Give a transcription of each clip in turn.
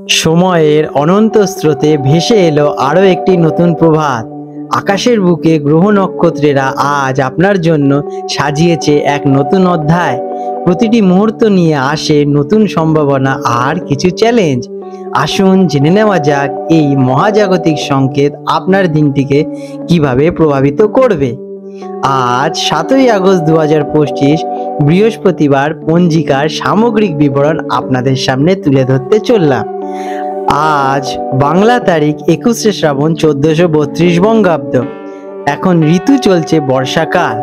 সময়ের অনন্ত স্রোতে ভেসে এলো আরও একটি নতুন প্রভাত। আকাশের বুকে গ্রহ নক্ষত্রেরা আজ আপনার জন্য সাজিয়েছে এক নতুন অধ্যায়। প্রতিটি মুহূর্ত নিয়ে আসে নতুন সম্ভাবনা আর কিছু চ্যালেঞ্জ। আসুন জেনে নেওয়া যাক এই মহাজাগতিক সংকেত আপনার দিনটিকে কিভাবে প্রভাবিত করবে। আজ 7ই আগস্ট 2025 বৃহস্পতিবার পঞ্জিকার সামগ্রিক বিবরণ আপনাদের সামনে তুলে ধরতে চললাম। আজ বাংলা তারিখ 21শে শ্রাবণ 1432 বঙ্গাব্দ। এখন ঋতু চলছে বর্ষাকাল।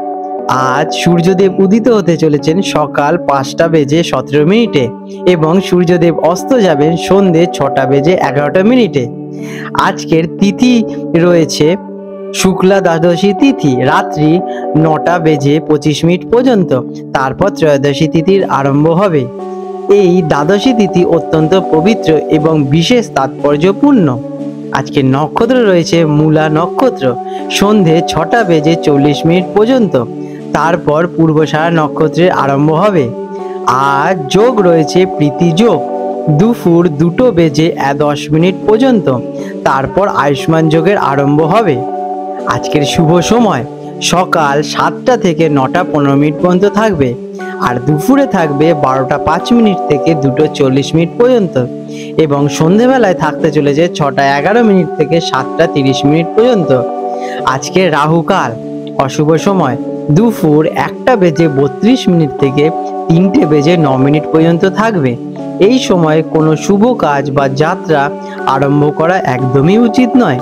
আজ সূর্যদেব উদিত হতে চলেছেন সকাল 5টা বেজে 17 মিনিটে এবং সূর্যদেব অস্ত যাবেন সন্ধে 6টা বেজে 11টা মিনিটে। আজকের তিথি রয়েছে শুক্লা দ্বাদশী তিথি রাত্রি 9টা বেজে 25 মিনিট পর্যন্ত। তারপর ত্রয়োদশী তিথির আরম্ভ হবে। এই দ্বাদশী তিথি অত্যন্ত পবিত্র এবং বিশেষ তাৎপর্যপূর্ণ। আজকে নক্ষত্র রয়েছে মূলা নক্ষত্র সন্ধে 6টা বেজে 40 মিনিট পর্যন্ত। তারপর পূর্বষাঢ়া নক্ষত্রের আরম্ভ হবে। আজ যোগ রয়েছে প্রীতি যোগ দুপুর 2টো বেজে 10 মিনিট পর্যন্ত। তারপর আয়ুষ্মান যোগের আরম্ভ হবে। আজকের শুভ সময় সকাল 7টা থেকে 9টা 15 মিনিট পর্যন্ত থাকবে আর দুপুরে থাকবে 12টা 5 মিনিট থেকে 2টো 40 মিনিট পর্যন্ত এবং সন্ধেবেলায় থাকতে চলেছে 6টা 11 মিনিট থেকে 7টা 30 মিনিট পর্যন্ত। আজকে রাহুকাল অশুভ সময় দুপুর 1টা বেজে 32 মিনিট থেকে 3টে বেজে 9 মিনিট পর্যন্ত থাকবে। এই সময় কোনো শুভ কাজ বা যাত্রা আরম্ভ করা একদমই উচিত নয়।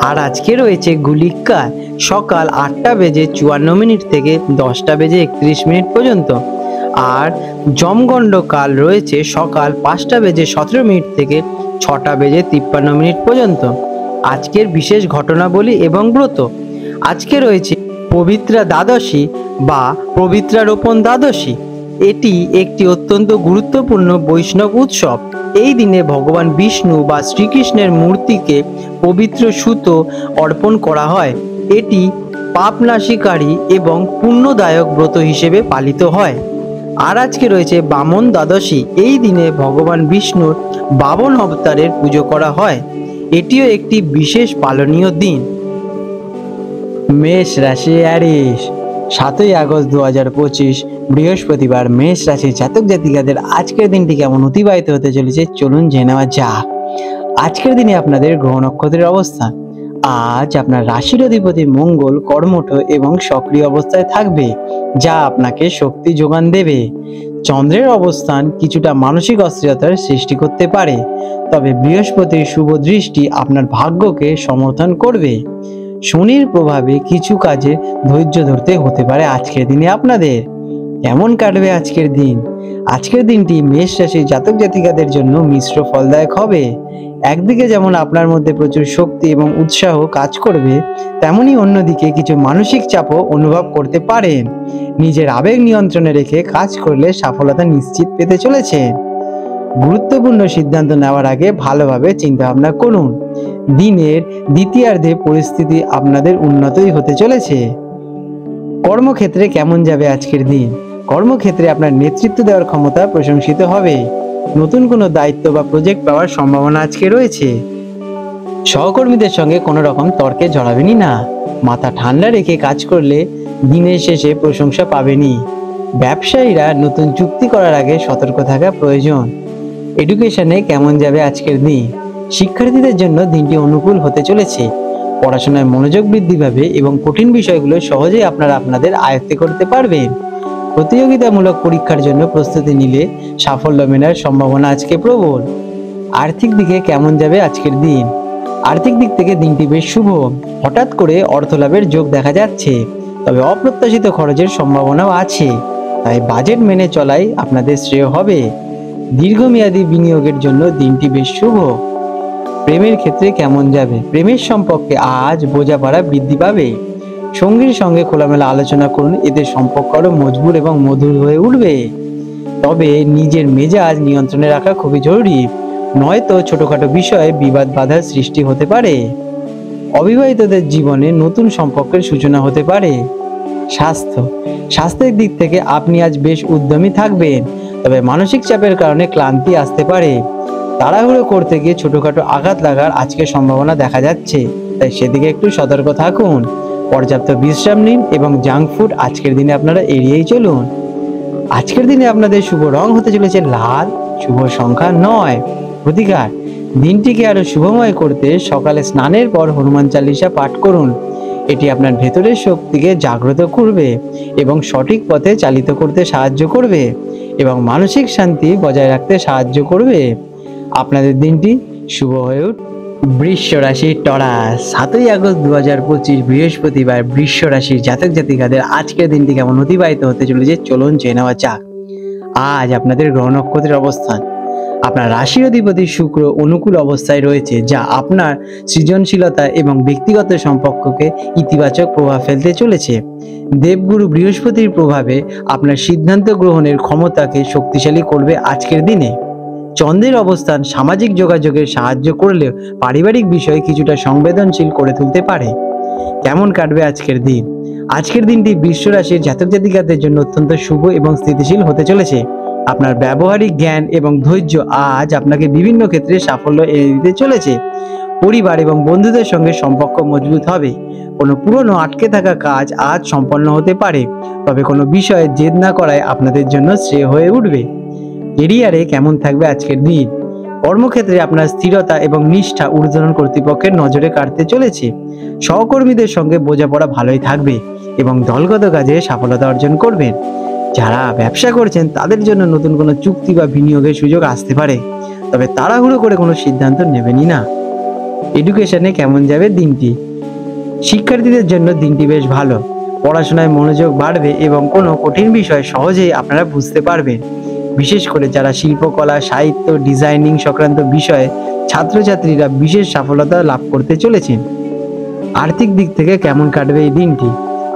আর আজকে রয়েছে গুলিক কাল সকাল 8টা বেজে 54 মিনিট থেকে 10টা বেজে 31 মিনিট পর্যন্ত। আর যমগণ্ড কাল রয়েছে সকাল 5টা বেজে 17 মিনিট থেকে 6টা বেজে 53 মিনিট পর্যন্ত। আজকের বিশেষ ঘটনাবলী এবং ব্রত আজকে রয়েছে পবিত্রা দ্বাদশী বা পবিত্রারোপণ দ্বাদশী। এটি একটি অত্যন্ত গুরুত্বপূর্ণ বৈষ্ণব উৎসব। এই দিনে ভগবান বিষ্ণু বা শ্রীকৃষ্ণের মূর্তিকে পবিত্র সুতো অর্পণ করা হয়। এটি পাপনাশীকারী এবং পুণ্যদায়ক ব্রত হিসেবে পালিত হয়। আর আজকে রয়েছে বামন দ্বাদশী। এই দিনে ভগবান বিষ্ণুর বামন অবতারের পুজো করা হয়। এটিও একটি বিশেষ পালনীয় দিন। মেষ রাশি অ্যারিস 7ই আগস্ট 2025 বৃহস্পতিবার মেষ রাশির জাতক জাতিকাদের আজকের দিনটি কেমন অতিবাহিত হতে চলেছে চলুন জেনে নেওয়া যাক। আজকের দিনে আপনাদের গ্রহ নক্ষত্রের অবস্থান। আজ আপনার রাশির অধিপতি মঙ্গল কর্মঠ এবং সক্রিয় অবস্থায় থাকবে, যা আপনাকে শক্তি যোগান দেবে। চন্দ্রের অবস্থান কিছুটা মানসিক অস্থিরতার সৃষ্টি করতে পারে, তবে বৃহস্পতির শুভ দৃষ্টি আপনার ভাগ্যকে সমর্থন করবে। শনির প্রভাবে কিছু কাজে ধৈর্য ধরতে হতে পারে আজকের দিনে আপনাদের। কেমন কাটবে আজকের দিন? আজকের দিনটি মেষ রাশির জাতক জাতিকাদের জন্য মিশ্র ফলদায়ক হবে। একদিকে যেমন আপনার মধ্যে প্রচুর শক্তি এবং উৎসাহ কাজ করবে, তেমনি অন্যদিকে কিছু মানসিক চাপও অনুভব করতে পারেন। নিজের আবেগ নিয়ন্ত্রণে রেখে কাজ করলে সফলতা নিশ্চিত পেতে চলেছে। গুরুত্বপূর্ণ সিদ্ধান্ত নেওয়ার আগে ভালোভাবে চিন্তা ভাবনা করুন। দিনের দ্বিতীয়ার্ধে পরিস্থিতি আপনাদের উন্নতই হতে চলেছে। কর্মক্ষেত্রে কেমন যাবে আজকের দিন? কর্মক্ষেত্রে আপনার নেতৃত্ব দেওয়ার ক্ষমতা প্রশংসিত হবে। নতুন কোনো দায়িত্ব বা প্রজেক্ট পাওয়ার সম্ভাবনা আজকে রয়েছে। সহকর্মীদের সঙ্গে কোনো রকম তর্কে জড়াবেনই না। মাথা ঠান্ডা রেখে কাজ করলে দিনের শেষে প্রশংসা পাবেনই। ব্যবসায়ীরা নতুন চুক্তি করার আগে সতর্ক থাকা প্রয়োজন। এডুকেশনে কেমন যাবে আজকের দিন? শিক্ষার্থীদের জন্য দিনটি অনুকূল হতে চলেছে। পড়াশোনায় মনোযোগ বৃদ্ধি পাবে এবং কঠিন বিষয়গুলো সহজেই আপনারা আপনাদের আয়ত্তে করতে পারবেন। প্রতিযোগিতামূলক পরীক্ষার জন্য প্রস্তুতি নিলে সাফল্য মেলার সম্ভাবনা আজকে প্রবল। আর্থিক দিকে কেমন যাবে আজকের দিন? আর্থিক দিক থেকে দিনটি বেশ শুভ। হঠাৎ করে অর্থ লাভের যোগ দেখা যাচ্ছে, তবে অপ্রত্যাশিত খরচের সম্ভাবনাও আছে, তাই বাজেট মেনে চলাই আপনাদের শ্রেয় হবে। দীর্ঘমেয়াদী বিনিয়োগের জন্য দিনটি বেশ শুভ। প্রেমের ক্ষেত্রে কেমন যাবে? প্রেমের সম্পর্কে আজ বোঝাপড়া বৃদ্ধি পাবে। সঙ্গীর সঙ্গে খোলামেলা আলোচনা করুন, এতে সম্পর্ক আরো মজবুত এবং মধুর হয়ে উঠবে। তবে নিজের মেজাজ নিয়ন্ত্রণে রাখা খুবই জরুরি, নয়তো ছোটখাটো বিষয়ে বিবাদ বাধার সৃষ্টি হতে পারে। অবিবাহিতদের জীবনে নতুন সম্পর্কের সূচনা হতে পারে। স্বাস্থ্যের দিক থেকে আপনি আজ বেশ উদ্যমী থাকবেন, তবে মানসিক চাপের কারণে ক্লান্তি আসতে পারে। তাড়াহুড়ো করতে গিয়ে ছোটখাটো আঘাত লাগার আজকের সম্ভাবনা দেখা যাচ্ছে, তাই সেদিকে একটু সতর্ক থাকুন। পর্যাপ্ত বিশ্রাম নিন এবং জাঙ্ক ফুড আজকের দিনে আপনারা এড়িয়েই চলুন। আজকের দিনে আপনাদের শুভ রং হতে চলেছে লাল, শুভ সংখ্যা 9। প্রতিকার, দিনটিকে আরো শুভময় করতে সকালে স্নানের পর হনুমান চালিসা পাঠ করুন। এটি আপনার ভেতরের শক্তিকে জাগ্রত করবে এবং সঠিক পথে চালিত করতে সাহায্য করবে এবং মানসিক শান্তি বজায় রাখতে সাহায্য করবে। আপনাদের দিনটি শুভ হয়ে উঠবে। বৃষ রাশির টরাস, 7ই আগস্ট 2025 বৃহস্পতিবার বৃষ রাশির জাতক জাতিকাদের আজকের দিনটি কেমন অতিবাহিত হতে চলেছে চলুন জেনে নেওয়া যাক। আজ আপনাদের গ্রহ নক্ষত্রের অবস্থান, আপনার রাশির অধিপতি শুক্র অনুকূল অবস্থায় রয়েছে, যা আপনার সৃজনশীলতা এবং ব্যক্তিগত সম্পর্ককে ইতিবাচক প্রভাব ফেলতে চলেছে। দেবগুরু বৃহস্পতির প্রভাবে আপনার সিদ্ধান্ত গ্রহণের ক্ষমতাকে শক্তিশালী করবে আজকের দিনে। চন্দ্রের অবস্থান সামাজিক যোগাযোগের সাহায্য করলেও পারিবারিক বিষয় কিছুটা সংবেদনশীল করে তুলতে পারে। কেমন কাটবে আজকের দিন? আজকের দিনটি বৃষ রাশির জাতক জাতিকাদের জন্য অত্যন্ত শুভ এবং স্থিতিশীল হতে চলেছে। আপনার ব্যবহারিক জ্ঞান এবং ধৈর্য আজ আপনাকে বিভিন্ন ক্ষেত্রে সাফল্য এনে দিতে চলেছে। পরিবার এবং বন্ধুদের সঙ্গে সম্পর্ক মজবুত হবে। কোনো পুরনো আটকে থাকা কাজ আজ সম্পন্ন হতে পারে, তবে কোনো বিষয়ে জেদ না করায় আপনাদের জন্য শ্রেয় হয়ে উঠবে। কেরিয়ারে কেমন থাকবে আজকের দিন? কর্মক্ষেত্রে আপনার স্থিরতা এবং নিষ্ঠা ঊর্ধ্বতন কর্তৃপক্ষের নজরে কাটতে চলেছে। সহকর্মীদের সঙ্গে বোঝাপড়া ভালোই থাকবে এবং দলগত কাজে সফলতা অর্জন করবেন। যারা ব্যবসা করছেন তাদের জন্য নতুন কোনো চুক্তি বা বিনিয়োগের সুযোগ আসতে পারে, তবে তাড়াহুড়ো করে কোনো সিদ্ধান্ত নেবেনই না। এডুকেশনে কেমন যাবে দিনটি? শিক্ষার্থীদের জন্য দিনটি বেশ ভালো। পড়াশোনায় মনোযোগ বাড়বে এবং কোনো কঠিন বিষয় সহজেই আপনারা বুঝতে পারবেন। বিশেষ করে যারা শিল্পকলা, সাহিত্য, ডিজাইনিং সংক্রান্ত বিষয়ে ছাত্রছাত্রীরা বিশেষ সফলতা লাভ করতে চলেছেন। আর্থিক দিক থেকে কেমন কাটবে এই দিনটি?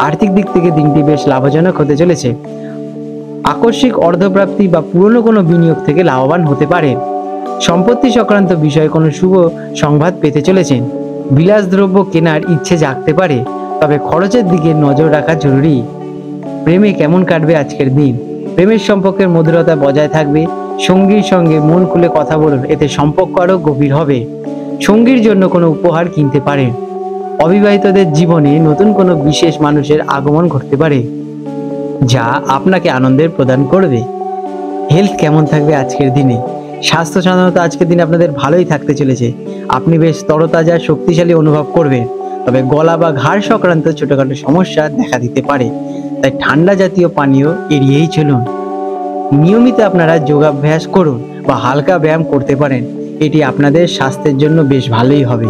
আর্থিক দিক থেকে দিনটি বেশ লাভজনক হতে চলেছে। আকস্মিক অর্থপ্রাপ্তি বা পুরনো কোনো বিনিয়োগ থেকে লাভবান হতে পারেন। সম্পত্তি সংক্রান্ত বিষয়ে কোনো শুভ সংবাদ পেতে চলেছেন। বিলাসদ্রব্য কেনার ইচ্ছে জাগতে পারে, তবে খরচের দিকে নজর রাখা জরুরি। প্রেমে কেমন কাটবে আজকের দিন? প্রেমের সম্পর্কের মধুরতা বজায় থাকবে। সঙ্গীর সঙ্গে মন খুলে কথা বলুন, এতে সম্পর্ক আরও গভীর হবে। সঙ্গীর জন্য কোনো উপহার কিনতে পারেন। অবিবাহিতদের জীবনে নতুন কোনো বিশেষ মানুষের আগমন ঘটতে পারে, যা আপনাকে আনন্দের প্রদান করবে। হেলথ কেমন থাকবে আজকের দিনে? স্বাস্থ্য সাধারণত আজকের দিনে আপনাদের ভালোই থাকতে চলেছে। আপনি বেশ তরতাজা, শক্তিশালী অনুভব করবেন, তবে গলা বা ঘাড় সংক্রান্ত ছোটখাটো সমস্যা দেখা দিতে পারে, তাই ঠান্ডা জাতীয় পানীয় এড়িয়েই চলুন। নিয়মিত আপনারা যোগাভ্যাস করুন বা হালকা ব্যায়াম করতে পারেন, এটি আপনাদের স্বাস্থ্যের জন্য বেশ ভালোই হবে।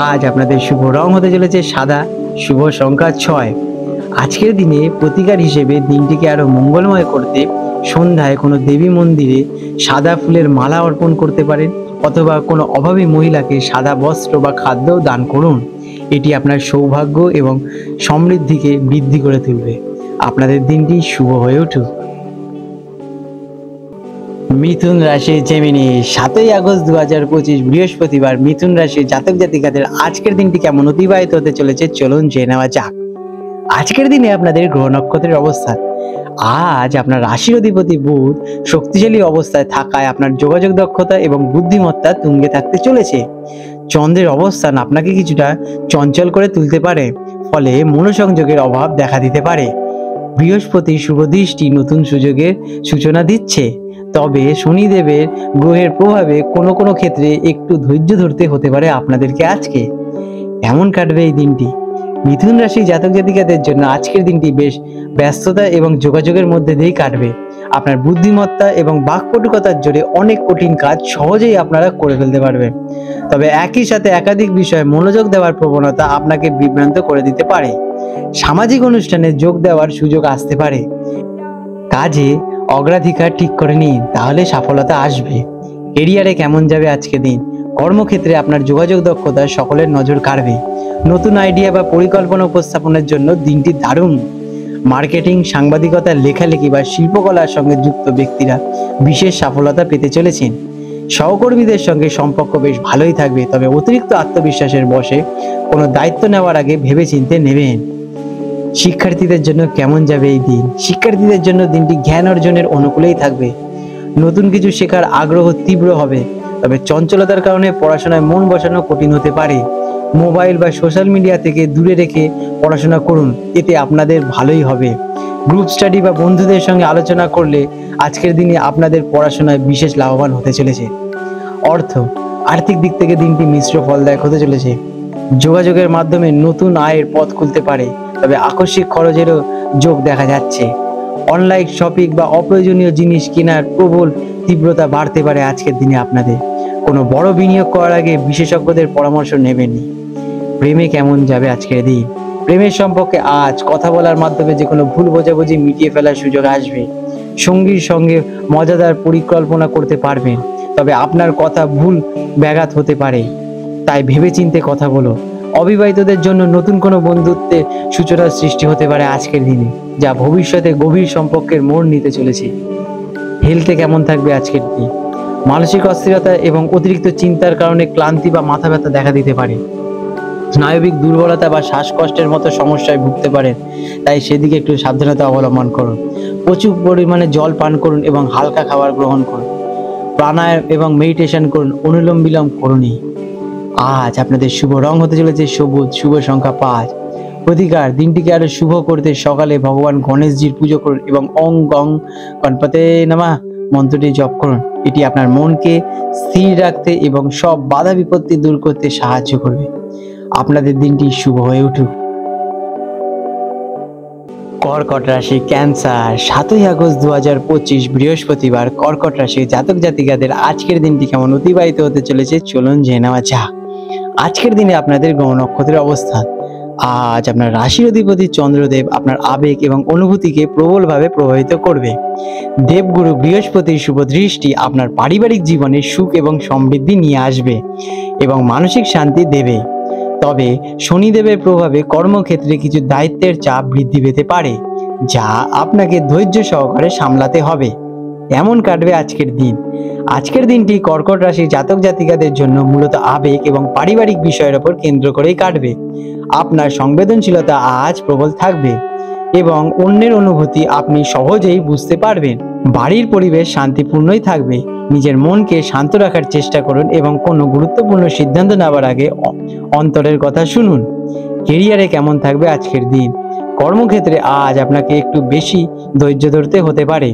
আজ আপনাদের শুভ রং হতে চলেছে সাদা, শুভ সংখ্যা 6। আজকের দিনে প্রতিকার হিসেবে দিনটিকে আরো মঙ্গলময় করতে সন্ধ্যায় কোনো দেবী মন্দিরে সাদা ফুলের মালা অর্পণ করতে পারেন, অথবা কোনো অভাবী মহিলাকে সাদা বস্ত্র বা খাদ্য দান করুন। এটি আপনার সৌভাগ্য এবং সমৃদ্ধিকে বৃদ্ধি করে তুলবে। আপনাদের দিনটি শুভ হয়ে উঠুক। মিথুন রাশির জেমিনি, 7ই আগস্ট 2025 বৃহস্পতিবার মিথুন রাশির জাতক জাতিকাদের আজকের দিনটি কেমন অতিবাহিত হতে চলেছে চলুন জেনে নেওয়া যাক। আজকের দিনে আপনাদের গ্রহ নক্ষত্রের অবস্থান, আজ আপনার রাশির অধিপতি বুধ শক্তিশালী অবস্থায় থাকায় আপনার যোগাযোগ দক্ষতা এবং বুদ্ধিমত্তা তুঙ্গে থাকতে চলেছে। চন্দ্রের অবস্থান আপনাকে কিছুটা চঞ্চল করে তুলতে পারে, ফলে মনোসংযোগের অভাব দেখা দিতে পারে। বৃহস্পতির শুভ দৃষ্টি নতুন সুযোগের সূচনা দিচ্ছে, তবে শনিদেবের গ্রহের প্রভাবে কোনো কোনো ক্ষেত্রে একটু ধৈর্য ধরতে হতে পারে আপনাদেরকে আজকে। এমন কাটবে এই দিনটি? মিথুন রাশি জাতক জাতিকাদের জন্য আজকের দিনটি বেশ ব্যস্ততা এবং যোগাযোগের মধ্যে দিয়েই কাটবে। আপনার বুদ্ধিমত্তা এবং বাকপটুকতার জোরে অনেক কঠিন কাজ সহজেই আপনারা করে ফেলতে পারবেন, তবে একই সাথে একাধিক বিষয়ে মনোযোগ দেওয়ার প্রবণতা আপনাকে বিভ্রান্ত করে দিতে পারে। সামাজিক অনুষ্ঠানে যোগ দেওয়ার সুযোগ আসতে পারে। কাজে অগ্রাধিকার ঠিক করে নিন, তাহলে সফলতা আসবে। এরিয়ারে কেমন যাবে আজকে দিন? কর্মক্ষেত্রে আপনার যোগাযোগ দক্ষতা সকলের নজর কাড়বে। নতুন আইডিয়া বা পরিকল্পনা উপস্থাপনের জন্য দিনটি দারুণ। মার্কেটিং, সাংবাদিকতা, লেখালেখি বা শিল্পকলার সঙ্গে যুক্ত ব্যক্তিরা বিশেষ সফলতা পেতে চলেছেন। সহকর্মীদের সঙ্গে সম্পর্ক বেশ ভালোই থাকবে, তবে অতিরিক্ত আত্মবিশ্বাসের বশে কোনো দায়িত্ব নেওয়ার আগে ভেবেচিন্তে নেবেন। শিক্ষার্থীদের জন্য কেমন যাবে এই দিন? শিক্ষার্থীদের জন্য দিনটি জ্ঞান অর্জনের অনুকূলেই থাকবে। নতুন কিছু শেখার আগ্রহ তীব্র হবে, তবে চঞ্চলতার কারণে পড়াশোনায় মন বসানো কঠিন হতে পারে। মোবাইল বা সোশ্যাল মিডিয়া থেকে দূরে রেখে পড়াশোনা করুন, এতে আপনাদের ভালোই হবে। গ্রুপ স্টাডি বা বন্ধুদের সঙ্গে আলোচনা করলে আজকের দিনে আপনাদের পড়াশোনায় বিশেষ লাভবান হতে চলেছে। আর্থিক দিক থেকে দিনটি মিশ্র ফলদায়ক হতে চলেছে। যোগাযোগের মাধ্যমে নতুন আয়ের পথ খুলতে পারে, তবে আকস্মিক খরচেরও যোগ দেখা যাচ্ছে। অনলাইন শপিং বা অপ্রয়োজনীয় জিনিস কেনার প্রবল তীব্রতা বাড়তে পারে আজকের দিনে আপনাদের। কোনো বড় বিনিয়োগ করার আগে বিশেষজ্ঞদের পরামর্শ নেবেনই। প্রেমে কেমন যাবে আজকের দিন? প্রেমের সম্পর্কে আজ কথা বলার মাধ্যমে যে কোনো ভুল বোঝাবুঝি মিটিয়ে ফেলার সুযোগ আসবে। সঙ্গীর সঙ্গে মজাদার পরিকল্পনা করতে পারবেন, তবে আপনার কথা ভুল ব্যাঘাত হতে পারে, তাই ভেবেচিন্তে কথা বলো। অবিবাহিতদের জন্য নতুন কোনো বন্ধুত্বের সূচনার সৃষ্টি হতে পারে আজকের দিনে, যা ভবিষ্যতে গভীর সম্পর্কের মোড় নিতে চলেছে। হেলথে কেমন থাকবে আজকের দিন? মানসিক অস্থিরতা এবং অতিরিক্ত চিন্তার কারণে ক্লান্তি বা মাথা ব্যথা দেখা দিতে পারে। স্নায়বিক দুর্বলতা বা শ্বাসকষ্টের মতো সমস্যায় ভুগতে পারেন, তাই সেদিকে একটু সাবধানতা অবলম্বন করুন। প্রচুর পরিমাণে জল পান করুন এবং হালকা খাবার গ্রহণ করুন। প্রাণায়াম এবং মেডিটেশন করুন, অনুলোম বিলোম করুনই। আজ আপনাদের শুভ রং হতে চলেছে সবুজ, শুভ সংখ্যা 5। প্রতিকার, দিনটিকে আরো শুভ করতে সকালে ভগবান গণেশজির পুজো করুন এবং ওং গং গণপতে নমঃ মন্ত্রটি জপ করুন। এটি আপনার মনকে স্থির রাখতে এবং সব বাধা বিপত্তি দূর করতে সাহায্য করবে। আপনাদের দিনটি শুভ হয়ে উঠুক। কর্কট রাশি, ক্যান্সার। 7ই আগস্ট 2025 বৃহস্পতিবার কর্কট রাশি জাতক জাতিকাদের আজকের দিনটি কেমন অতিবাহিত হতে চলেছে চলুন জেনে নেওয়া যাক। আজকের দিনে আপনাদের গ্রহ নক্ষত্রের অবস্থান। আজ আপনার রাশির অধিপতি চন্দ্রদেব আপনার আবেগ এবং অনুভূতিকে প্রবলভাবে প্রভাবিত করবে। দেবগুরু বৃহস্পতির শুভ দৃষ্টি আপনার পারিবারিক জীবনে সুখ এবং সমৃদ্ধি নিয়ে আসবে এবং মানসিক শান্তি দেবে। তবে শনিদেবের প্রভাবে কর্মক্ষেত্রে কিছু দায়িত্বের চাপ বৃদ্ধি পেতে পারে, যা আপনাকে ধৈর্য সহকারে সামলাতে হবে। এমন কাটবে আজকের দিন। আজকের দিনটি কর্কট রাশির জাতক জাতিকাদের জন্য মূলত আবেগ এবং পারিবারিক বিষয়ের উপর কেন্দ্র করেই কাটবে। আপনার সংবেদনশীলতা আজ প্রবল থাকবে এবং অন্যের অনুভূতি আপনি সহজেই বুঝতে পারবেন। বাড়ির পরিবেশ শান্তিপূর্ণই থাকবে। নিজের মনকে শান্ত রাখার চেষ্টা করুন এবং কোনো গুরুত্বপূর্ণ সিদ্ধান্ত নেওয়ার আগে অন্তরের কথা শুনুন। কেরিয়ারে কেমন থাকবে আজকের দিন? কর্মক্ষেত্রে আজ আপনাকে একটু বেশি ধৈর্য ধরতে হতে পারে।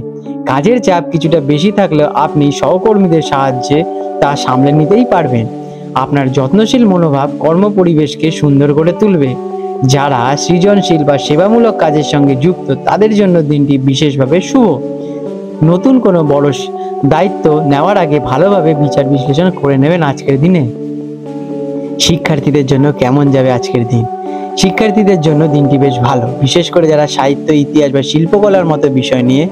কাজের চাপ কিছুটা বেশি থাকলেও আপনি সহকর্মীদের সাহায্যে তা সামলে নিতেই পারবেন। আপনার যত্নশীল মনোভাব কর্ম পরিবেশকে সুন্দর করে তুলবে। যারা সৃজনশীল বা সেবামূলক কাজের সঙ্গে যুক্ত তাদের জন্য দিনটি বিশেষভাবে শুভ। নতুন কোনো বড় দায়িত্ব নেওয়ার আগে ভালোভাবে বিচার বিশ্লেষণ করে নেবেন আজকের দিনে। শিক্ষার্থীদের জন্য কেমন যাবে আজকের দিন? শিক্ষার্থীদের জন্য দিনটি বেশ ভালো, বিশেষ করে যারা সাহিত্য, ইতিহাস বা শিল্পকলার মতো বিষয় নিয়ে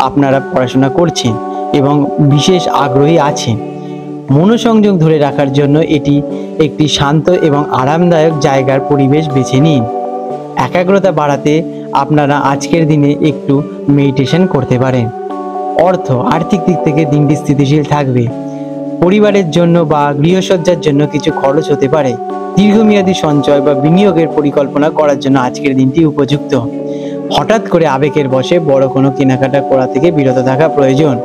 আপনারা পড়াশোনা করছেন এবং বিশেষ আগ্রহী আছেন। মনোসংযোগ ধরে রাখার জন্য এটি একটি শান্ত এবং আরামদায়ক জায়গার পরিবেশ বেছে নিন। একাগ্রতা বাড়াতে আপনারা আজকের দিনে একটু মেডিটেশন করতে পারেন। আর্থিক দিক থেকে দিনটি স্থিতিশীল থাকবে। পরিবারের জন্য বা গৃহসজ্জার জন্য কিছু খরচ হতে পারে। দীর্ঘমেয়াদী সঞ্চয় বা বিনিয়োগের পরিকল্পনা করার জন্য আজকের দিনটি উপযুক্ত। হঠাৎ করে আবেগের বশে বড় কোনো কেনাকাটা করা থেকে বিরত থাকা প্রয়োজন।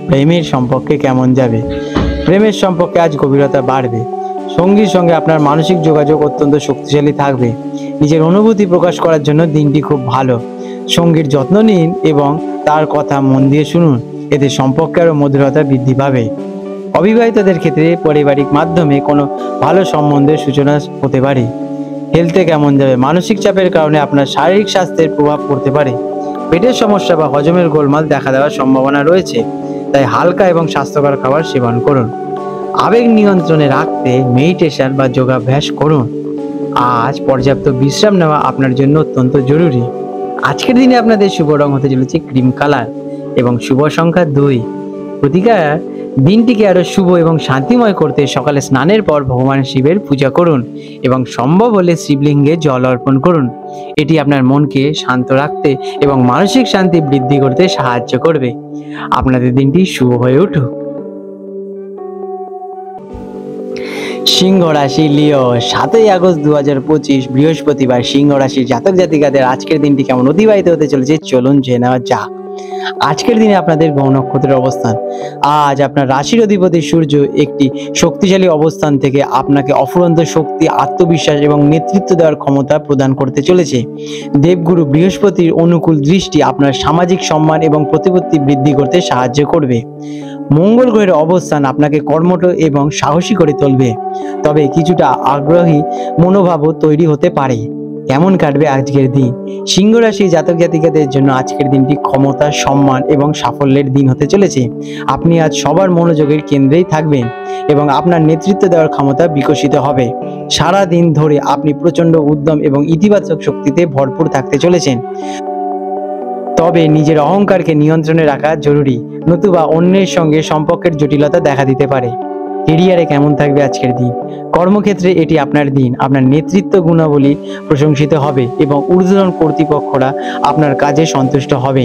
প্রেমের সম্পর্কে কেমন যাবে? প্রেমের সম্পর্কে আজ গভীরতা বাড়বে। সঙ্গীর সঙ্গে আপনার মানসিক যোগাযোগ অত্যন্ত শক্তিশালী থাকবে। নিজের অনুভূতি প্রকাশ করার জন্য দিনটি খুব ভালো। সঙ্গীর যত্ন নিন এবং তার কথা মন দিয়ে শুনুন, এতে সম্পর্কে আরও মধুরতা বৃদ্ধি পাবে। অবিবাহিতদের ক্ষেত্রে পারিবারিক মাধ্যমে কোনো ভালো সম্বন্ধের সূচনা হতে পারে। হেলথে কেমন যাবে? মানসিক চাপের কারণে আপনার শারীরিক স্বাস্থ্যের প্রভাব পড়তে পারে। পেটের সমস্যা বা হজমের গোলমাল দেখা দেওয়ার সম্ভাবনা রয়েছে, তাই হালকা এবং স্বাস্থ্যকর খাবার সেবন করুন। আবেগ নিয়ন্ত্রণে রাখতে মেডিটেশন বা যোগাভ্যাস করুন। আজ পর্যাপ্ত বিশ্রাম নেওয়া আপনার জন্য অত্যন্ত জরুরি। আজকের দিনে আপনাদের শুভ রং হতে চলেছে ক্রিম কালার এবং শুভ সংখ্যা 2। প্রতিকার, দিনটিকে আরো শুভ এবং শান্তিময় করতে সকালে স্নানের পর ভগবান শিবের পূজা করুন এবং সম্ভব হলে শিবলিঙ্গে জল অর্পণ করুন। এটি আপনার মনকে শান্ত রাখতে এবং মানসিক শান্তি বৃদ্ধি করতে সাহায্য করবে। আপনাদের দিনটি শুভ হয়ে উঠুক। সিংহ রাশি, লিও। 7ই আগস্ট 2025 বৃহস্পতিবার সিংহ রাশির জাতক জাতিকাদের আজকের দিনটি কেমন অতিবাহিত হতে চলেছে চলুন জেনে নেওয়া যাক। আজকের দিনে আপনাদের গ্রহ নক্ষত্রের অবস্থান। আজ আপনার রাশির অধিপতি সূর্য একটি শক্তিশালী অবস্থান থেকে আপনাকে অফুরন্ত শক্তি, আত্মবিশ্বাস এবং নেতৃত্ব দেওয়ার ক্ষমতা প্রদান করতে চলেছে। দেবগুরু বৃহস্পতির অনুকূল দৃষ্টি আপনার সামাজিক সম্মান এবং প্রতিপত্তি বৃদ্ধি করতে সাহায্য করবে। মঙ্গল গ্রহের অবস্থান আপনাকে কর্মঠ এবং সাহসী করে তুলবে, তবে কিছুটা আগ্রহী মনোভাবও তৈরি হতে পারে। কেমন কাটবে আজকের দিন? সিংহ রাশি জাতক জাতিকাদের জন্য আজকের দিনটি ক্ষমতা, সম্মান এবং সাফল্যের দিন হতে চলেছে। আপনি আজ সবার মনোযোগের কেন্দ্রেই থাকবেন এবং আপনার নেতৃত্ব দেওয়ার ক্ষমতা বিকশিত হবে। সারা দিন ধরে আপনি প্রচণ্ড উদ্যম এবং ইতিবাচক শক্তিতে ভরপুর থাকতে চলেছেন, তবে নিজের অহংকারকে নিয়ন্ত্রণে রাখা জরুরি, নতুবা অন্যের সঙ্গে সম্পর্কের জটিলতা দেখা দিতে পারে। কেরিয়ারে কেমন থাকবে আজকের দিন? কর্মক্ষেত্রে এটি আপনার দিন। আপনার নেতৃত্ব গুণাবলী প্রশংসিত হবে এবং ঊর্ধ্বতন কর্তৃপক্ষরা আপনার কাজে সন্তুষ্ট হবে।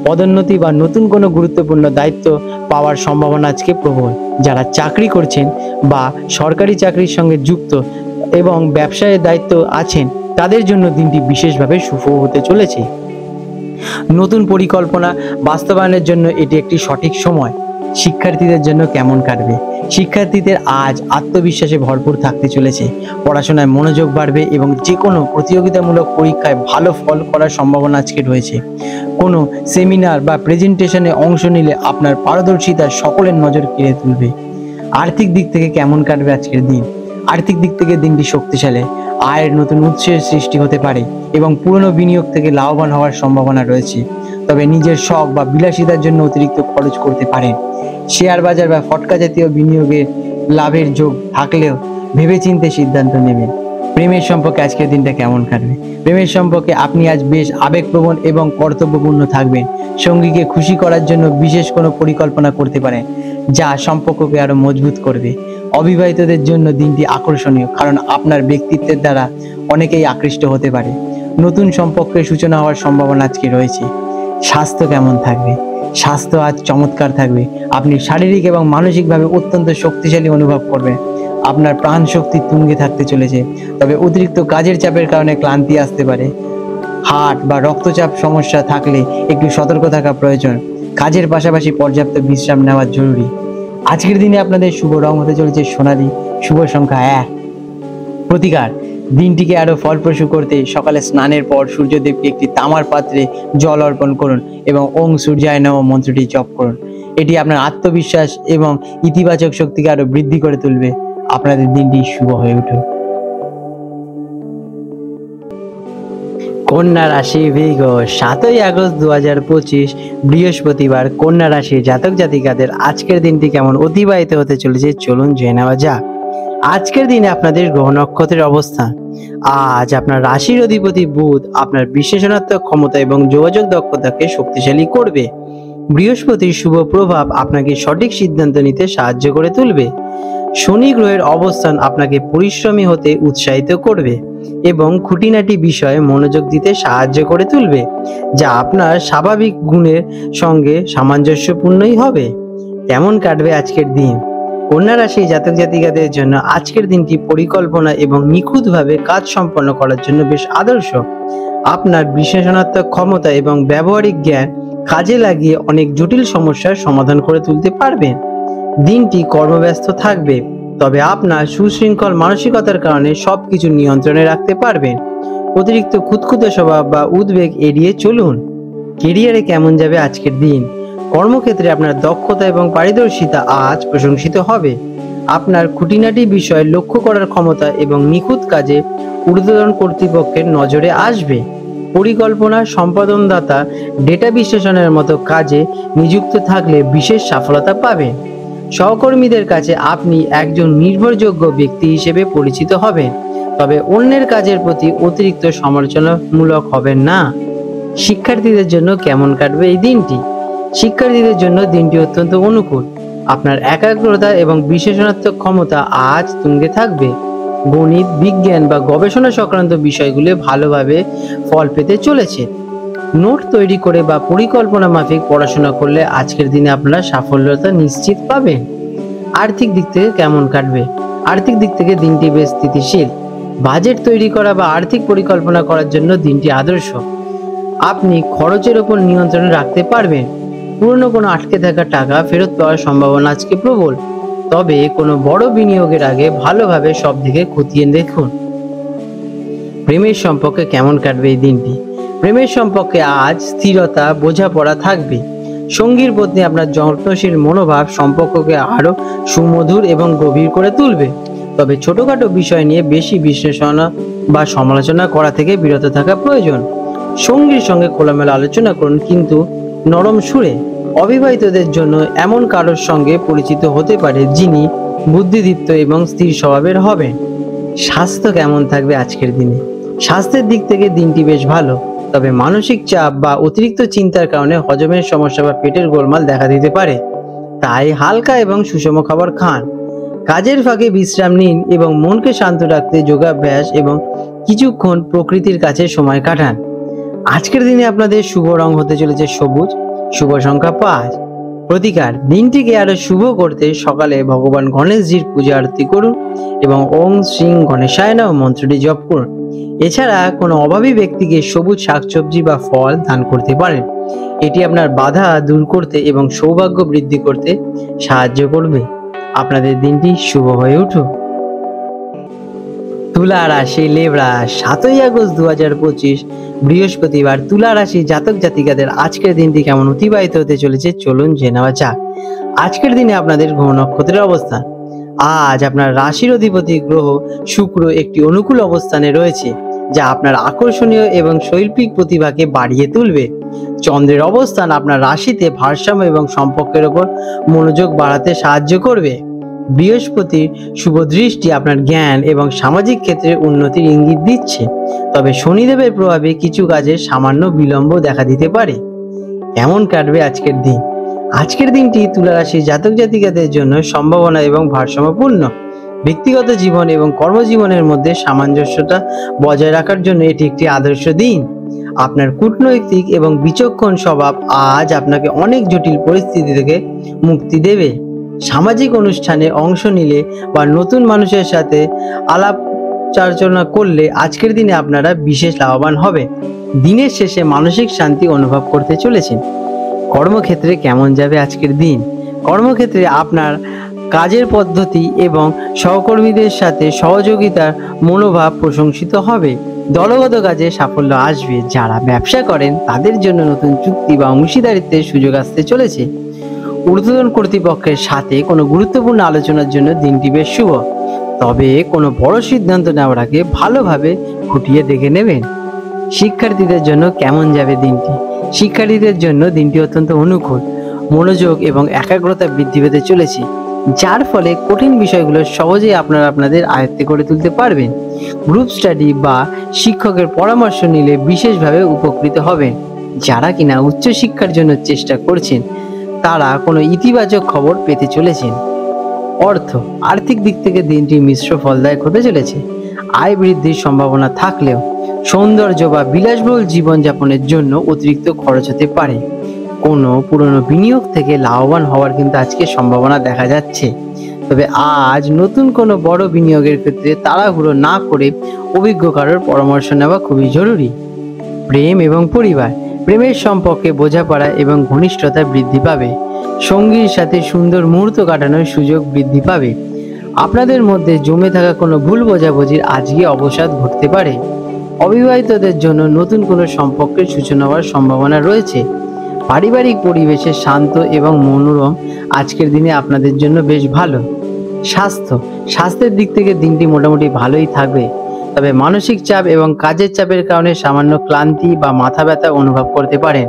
পদোন্নতি বা নতুন কোনো গুরুত্বপূর্ণ দায়িত্ব পাওয়ার সম্ভাবনা আজকে প্রবল। যারা চাকরি করছেন বা সরকারি চাকরির সঙ্গে যুক্ত এবং ব্যবসায়ের দায়িত্ব আছেন, তাদের জন্য দিনটি বিশেষভাবে শুভ হতে চলেছে। নতুন পরিকল্পনা বাস্তবায়নের জন্য এটি একটি সঠিক সময়। শিক্ষার্থীদের জন্য কেমন কাটবে? শিক্ষার্থীদের আজ আত্মবিশ্বাসে ভরপুর থাকতে চলেছে। পড়াশোনায় মনোযোগ বাড়বে এবং যে কোনো প্রতিযোগিতামূলক পরীক্ষায় ভালো ফল করার সম্ভাবনা আজকে রয়েছে। কোনো সেমিনার বা প্রেজেন্টেশনে অংশ নিলে আপনার পারদর্শিতা সকলের নজর কেড়ে তুলবে। আর্থিক দিক থেকে কেমন কাটবে আজকের দিন? আর্থিক দিক থেকে দিনটি শক্তিশালী। আয়ের নতুন উৎসের সৃষ্টি হতে পারে এবং পুরনো বিনিয়োগ থেকে লাভবান হওয়ার সম্ভাবনা রয়েছে, তবে নিজের শখ বা বিলাসিতার জন্য অতিরিক্ত খরচ করতে পারেন। শেয়ার বাজার বা ফটকা জাতীয় বিনিয়োগে লাভের যোগ থাকলেও ভেবেচিন্তে সিদ্ধান্ত নেবেন। প্রেমের সম্পর্কে আজকের দিনটা কেমন কাটবে? প্রেমের সম্পর্কে আপনি আজ বেশ আবেগপ্রবণ এবং কর্তব্যপূর্ণ থাকবেন। সঙ্গীকে খুশি করার জন্য বিশেষ কোনো পরিকল্পনা করতে পারেন, যা সম্পর্ককে আরো মজবুত করবে। অবিবাহিতদের জন্য দিনটি আকর্ষণীয়, কারণ আপনার ব্যক্তিত্বের দ্বারা অনেকেই আকৃষ্ট হতে পারে। নতুন সম্পর্কের সূচনা হওয়ার সম্ভাবনা আজকে রয়েছে। স্বাস্থ্য কেমন থাকবে? স্বাস্থ্য আজ চমৎকার থাকবে। আপনি শারীরিক এবং মানসিকভাবে অত্যন্ত শক্তিশালী অনুভব করবেন। আপনার প্রাণ শক্তি তুঙ্গে থাকতে চলেছে, তবে অতিরিক্ত কাজের চাপের কারণে ক্লান্তি আসতে পারে। হার্ট বা রক্তচাপ সমস্যা থাকলে একটু সতর্ক থাকা প্রয়োজন। কাজের পাশাপাশি পর্যাপ্ত বিশ্রাম নেওয়া জরুরি। আজকের দিনে আপনাদের শুভ রং হতে চলেছে সোনালী, শুভ সংখ্যা 1। প্রতিকার: দিনটিকে আরো ফলপ্রসূ করতে সকালে স্নানের পর সূর্যদেবকে একটি তামার পাত্রে জল অর্পণ করুন এবং ওং সূর্যায় নমঃ মন্ত্রটি জপ করুন। এটি আপনার আত্মবিশ্বাস এবং ইতিবাচক শক্তিকে আরো বৃদ্ধি করে তুলবে। আপনাদের দিনটি শুভ হয়ে উঠুক। কন্যা রাশি বৃষ, 7ই আগস্ট 2025 বৃহস্পতিবার। কন্যা রাশির জাতক জাতিকাদের আজকের দিনটি কেমন অতিবাহিত হতে চলেছে চলুন জেনে নেওয়া যাক। আজকের দিনে আপনাদের গ্রহ নক্ষত্রের অবস্থান। আজ আপনার রাশির অধিপতি বুধ আপনার বিশ্লেষণাত্মক ক্ষমতা এবং যোগাযোগ দক্ষতাকে শক্তিশালী করবে। বৃহস্পতির শুভ প্রভাব আপনাকে সঠিক সিদ্ধান্ত নিতে সাহায্য করে তুলবে। শনি গ্রহের অবস্থান আপনাকে পরিশ্রমী হতে উৎসাহিত করবে এবং খুঁটিনাটি বিষয়ে মনোযোগ দিতে সাহায্য করে তুলবে, যা আপনার স্বাভাবিক গুণের সঙ্গে সামঞ্জস্যপূর্ণই হবে। কেমন কাটবে আজকের দিন? কন্যা রাশি জাতক জাতিকাদের জন্য আজকের দিনটি পরিকল্পনা এবং নিখুঁতভাবে কাজ সম্পন্ন করার জন্য বেশ আদর্শ। আপনার বিশ্লেষণাত্মক ক্ষমতা এবং ব্যবহারিক জ্ঞান কাজে লাগিয়ে অনেক জটিল সমস্যার সমাধান করে তুলতে পারবেন। দিনটি কর্মব্যস্ত থাকবে, তবে আপনার সুশৃঙ্খল মানসিকতার কারণে সবকিছু নিয়ন্ত্রণে রাখতে পারবেন। অতিরিক্ত খুঁতখুঁতে স্বভাব বা উদ্বেগ এড়িয়ে চলুন। কেরিয়ারে কেমন যাবে আজকের দিন? কর্মক্ষেত্রে আপনার দক্ষতা এবং পারদর্শিতা আজ প্রশংসিত হবে। আপনার খুঁটিনাটি বিষয় লক্ষ্য করার ক্ষমতা এবং নিখুঁত কাজে ঊর্ধ্বতন কর্তৃপক্ষের নজরে আসবে। পরিকল্পনা, সম্পাদনদাতা, ডেটা বিশ্লেষণের মতো কাজে নিযুক্ত থাকলে বিশেষ সফলতা পাবেন। সহকর্মীদের কাছে আপনি একজন নির্ভরযোগ্য ব্যক্তি হিসেবে পরিচিত হবেন, তবে অন্যের কাজের প্রতি অতিরিক্ত সমালোচনামূলক হবেন না। শিক্ষার্থীদের জন্য কেমন কাটবে এই দিনটি? শিক্ষার্থীদের জন্য দিনটি অত্যন্ত অনুকূল। আপনার একাগ্রতা এবং বিশ্লেষণাত্মক ক্ষমতা আজ তুঙ্গে থাকবে। গণিত, বিজ্ঞান বা গবেষণা সংক্রান্ত বিষয়গুলো ভালোভাবে ফল পেতে চলেছে। নোট তৈরি করে বা পরিকল্পনা মাফিক পড়াশোনা করলে আজকের দিনে আপনারা সাফল্যতা নিশ্চিত পাবেন। আর্থিক দিক থেকে কেমন কাটবে? আর্থিক দিক থেকে দিনটি বেশ স্থিতিশীল। বাজেট তৈরি করা বা আর্থিক পরিকল্পনা করার জন্য দিনটি আদর্শ। আপনি খরচের ওপর নিয়ন্ত্রণ রাখতে পারবেন। পুরনো কোনো আটকে থাকা টাকা ফেরত পাওয়ার সম্ভাবনা আজকে প্রবল। তবে কোনো বড় বিনিয়োগের আগে ভালোভাবে সব দিকে খতিয়ে দেখুন। প্রেমের সম্পর্কে কেমন কাটবে এই দিনটি? প্রেমের সম্পর্কে আজ স্থিরতা, বোঝাপড়া থাকবে। সঙ্গীর প্রতি আপনার যত্নশীল মনোভাব সম্পর্ককে আরো সুমধুর এবং গভীর করে তুলবে। তবে ছোটখাটো বিষয় নিয়ে বেশি বিশ্লেষণ বা সমালোচনা করা থেকে বিরত থাকা প্রয়োজন। সঙ্গীর সঙ্গে খোলামেলা আলোচনা করুন, কিন্তু নরম সুরে। অবিবাহিতদের জন্য এমন কারোর সঙ্গে পরিচিত হতে পারে যিনি বুদ্ধিদীপ্ত এবং স্থির স্বভাবের হবেন। স্বাস্থ্য কেমন থাকবে আজকের দিনে? স্বাস্থ্যের দিক থেকে দিনটি বেশ ভালো, তবে মানসিক চাপ বা অতিরিক্ত চিন্তার কারণে হজমের সমস্যা বা পেটের গোলমাল দেখা দিতে পারে। তাই হালকা এবং সুষম খাবার খান। কাজের ফাঁকে বিশ্রাম নিন এবং মনকে শান্ত রাখতে যোগাভ্যাস এবং কিছুক্ষণ প্রকৃতির কাছে সময় কাটান। আজকের দিনে আপনাদের শুভ রং হতে চলেছে সবুজ, শুভ সংখ্যা 5। প্রতিকার, দিনটিকে আরো শুভ করতে সকালে ভগবান গণেশজির পূজা আরতি করুন এবং ওং শ্রী গণেশায় নমঃ মন্ত্রটি জপ করুন। এছাড়া কোনো অভাবী ব্যক্তিকে সবুজ শাকসবজি বা ফল দান করতে পারেন। এটি আপনার বাধা দূর করতে এবং সৌভাগ্য বৃদ্ধি করতে সাহায্য করবে। আপনাদের দিনটি শুভ হয়ে উঠুক। তুলা রাশি লেবরা, 7ই আগস্ট 2025 বৃহস্পতিবার। তুলা রাশি জাতক জাতিকাদের আজকের দিনটি কেমন অতিবাহিত হতে চলেছে চলুন জেনে নেওয়া যাক। আজকের দিনে আপনাদের গ্রহ নক্ষত্রের অবস্থান। আজ আপনার রাশির অধিপতি গ্রহ শুক্র একটি অনুকূল অবস্থানে রয়েছে, যা আপনার আকর্ষণীয় এবং শৈল্পিক প্রতিভাকে বাড়িয়ে তুলবে। চন্দ্রের অবস্থান আপনার রাশিতে ভারসাম্য এবং সম্পর্কের ওপর মনোযোগ বাড়াতে সাহায্য করবে। বৃহস্পতির শুভ দৃষ্টি আপনার জ্ঞান এবং সামাজিক ক্ষেত্রে উন্নতির ইঙ্গিত দিচ্ছে, তবে শনিদেবের প্রভাবে কিছু কাজে সামান্য বিলম্ব দেখা দিতে পারে। কেমন কাটবে আজকের দিন? আজকের দিনটি তুলা রাশির জাতক জাতিকাদের জন্য সম্ভাবনা এবং ভারসাম্যপূর্ণ। ব্যক্তিগত জীবন এবং কর্মজীবনের মধ্যে সামঞ্জস্যতা বজায় রাখার জন্য এটি একটি আদর্শ দিন। আপনার কূটনৈতিক এবং বিচক্ষণ স্বভাব আজ আপনাকে অনেক জটিল পরিস্থিতি থেকে মুক্তি দেবে। সামাজিক অনুষ্ঠানে অংশ নিলে বা নতুন মানুষের সাথে আলাপচারচনা করলে আজকের দিনে আপনারা বিশেষ লাভবান হবে। দিনের শেষে মানসিক শান্তি অনুভব করতে চলেছেন। কর্মক্ষেত্রে কেমন যাবে আজকের দিন? কর্মক্ষেত্রে আপনার কাজের পদ্ধতি এবং সহকর্মীদের সাথে সহযোগিতার মনোভাব প্রশংসিত হবে। দলগত কাজে সাফল্য আসবে। যারা ব্যবসা করেন তাদের জন্য নতুন চুক্তি বা অংশীদারিত্বের সুযোগ আসতে চলেছে। ঊর্ধ্বতন কর্তৃপক্ষের সাথে কোনো গুরুত্বপূর্ণ আলোচনার জন্য দিনটি বেশ শুভ, তবে কোনো বড় সিদ্ধান্ত নেওয়ার আগে ভালোভাবে খুঁটিয়ে দেখে নেবেন। শিক্ষার্থীদের জন্য কেমন যাবে দিনটি? শিক্ষার্থীদের জন্য দিনটি অত্যন্ত অনুকূল। মনোযোগ এবং একাগ্রতা বৃদ্ধি পেতে চলেছে, যার ফলে কঠিন বিষয়গুলো সহজেই আপনারা আপনাদের আয়ত্তে করে তুলতে পারবেন। গ্রুপ স্টাডি বা শিক্ষকের পরামর্শ নিলে বিশেষভাবে উপকৃত হবেন। যারা কিনা উচ্চশিক্ষার জন্য চেষ্টা করছেন তারা কোনো ইতিবাচক খবর পেতে চলেছেন। আর্থিক দিক থেকে দিনটি মিশ্র ফলদায়ক হতে চলেছে। আয় বৃদ্ধির সম্ভাবনা থাকলেও সৌন্দর্য বা বিলাসবহুল জীবনযাপনের জন্য অতিরিক্ত খরচ হতে পারে। কোনো পুরনো বিনিয়োগ থেকে লাভবান হওয়ার কিন্তু আজকে সম্ভাবনা দেখা যাচ্ছে, তবে আজ নতুন কোনো বড় বিনিয়োগের ক্ষেত্রে তাড়াহুড়ো না করে অভিজ্ঞ কারোর পরামর্শ নেওয়া খুবই জরুরি। প্রেম এবং পরিবার, প্রেমের সম্পর্কে বোঝাপড়া এবং ঘনিষ্ঠতা বৃদ্ধি পাবে। সঙ্গীর সাথে সুন্দর মুহূর্ত কাটানোর সুযোগ বৃদ্ধি পাবে। আপনাদের মধ্যে জমে থাকা কোনো ভুল বোঝাবুঝির আজকে অবসাদ ঘটতে পারে। অবিবাহিতদের জন্য নতুন কোনো সম্পর্কের সূচনা হওয়ার সম্ভাবনা রয়েছে। পারিবারিক পরিবেশে শান্ত এবং মনোরম আজকের দিনে আপনাদের জন্য বেশ ভালো। স্বাস্থ্যের দিক থেকে দিনটি মোটামুটি ভালোই থাকবে, তবে মানসিক চাপ এবং কাজের চাপের কারণে সামান্য ক্লান্তি বা মাথা ব্যথা অনুভব করতে পারেন।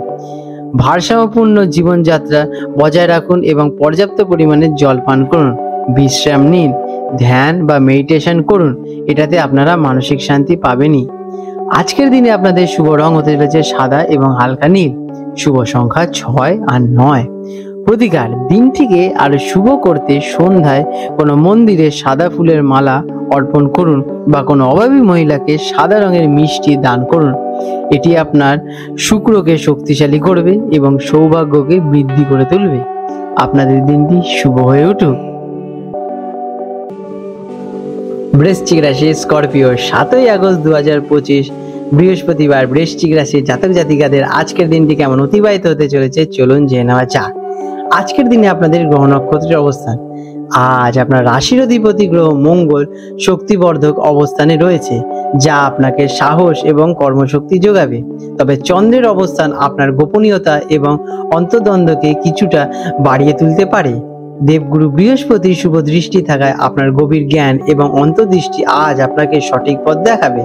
ভারসাম্যপূর্ণ জীবনযাত্রা বজায় রাখুন এবং পর্যাপ্ত পরিমাণে জল পান করুন। বিশ্রাম নিন, ধ্যান বা মেডিটেশন করুন, এটাতে আপনারা মানসিক শান্তি পাবেনই। আজকের দিনে আপনাদের শুভ রং হতে চলেছে সাদা এবং হালকা নীল। শুভ সংখ্যা 6 আর 9। প্রতিকার, দিনটিকে আরো শুভ করতে সন্ধ্যায় কোনো মন্দিরে সাদা ফুলের মালা অর্পণ করুন বা কোনো অভাবী মহিলাকে সাদা রঙের মিষ্টি দান করুন। এটি আপনার শুক্রকে শক্তিশালী করবে এবং সৌভাগ্যকে বৃদ্ধি করে তুলবে। আপনাদের দিনটি শুভ হয়ে উঠুক। বৃশ্চিক রাশি স্করপিও, 7ই আগস্ট 2025 বৃহস্পতিবার বৃশ্চিক রাশির জাতক জাতিকাদের আজকের দিনটি কেমন অতিবাহিত হতে চলেছে চলুন জেনে নেওয়া যাক। আজকের দিনে আপনাদের গ্রহ নক্ষত্রের অবস্থান। আজ আপনার রাশির অধিপতি গ্রহ মঙ্গল শক্তিবর্ধক অবস্থানে রয়েছে, যা আপনাকে সাহস এবং কর্মশক্তি যোগাবে। তবে চন্দ্রের অবস্থান আপনার গোপনীয়তা এবং অন্তর্দ্বন্দ্বকে কিছুটা বাড়িয়ে তুলতে পারে। দেবগুরু বৃহস্পতির শুভ দৃষ্টি থাকায় আপনার গভীর জ্ঞান এবং অন্তর্দৃষ্টি আজ আপনাকে সঠিক পথ দেখাবে।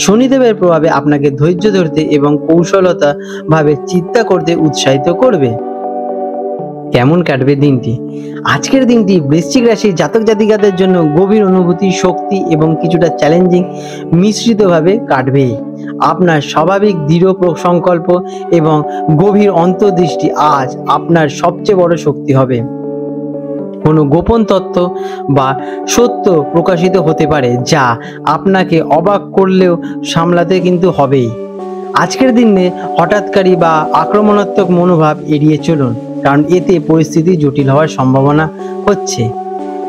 শনিদেবের প্রভাবে আপনাকে ধৈর্য ধরতে এবং কৌশলতা ভাবে চিন্তা করতে উৎসাহিত করবে। কেমন কাটবে দিনটি? আজকের দিনটি বৃশ্চিক রাশির জাতক জাতিকাদের জন্য গভীর অনুভূতি, শক্তি এবং কিছুটা চ্যালেঞ্জিং মিশ্রিতভাবে কাটবে। আপনার স্বাভাবিক দৃঢ় সংকল্প এবং গভীর অন্তর্দৃষ্টি আজ আপনার সবচেয়ে বড় শক্তি হবে। কোনো গোপন তথ্য বা সত্য প্রকাশিত হতে পারে, যা আপনাকে অবাক করলেও সামলাতে কিন্তু হবেই। আজকের দিনে হঠাৎকারী বা আক্রমণাত্মক মনোভাব এড়িয়ে চলুন, কারণ এতে পরিস্থিতি জটিল হওয়ার সম্ভাবনা হচ্ছে।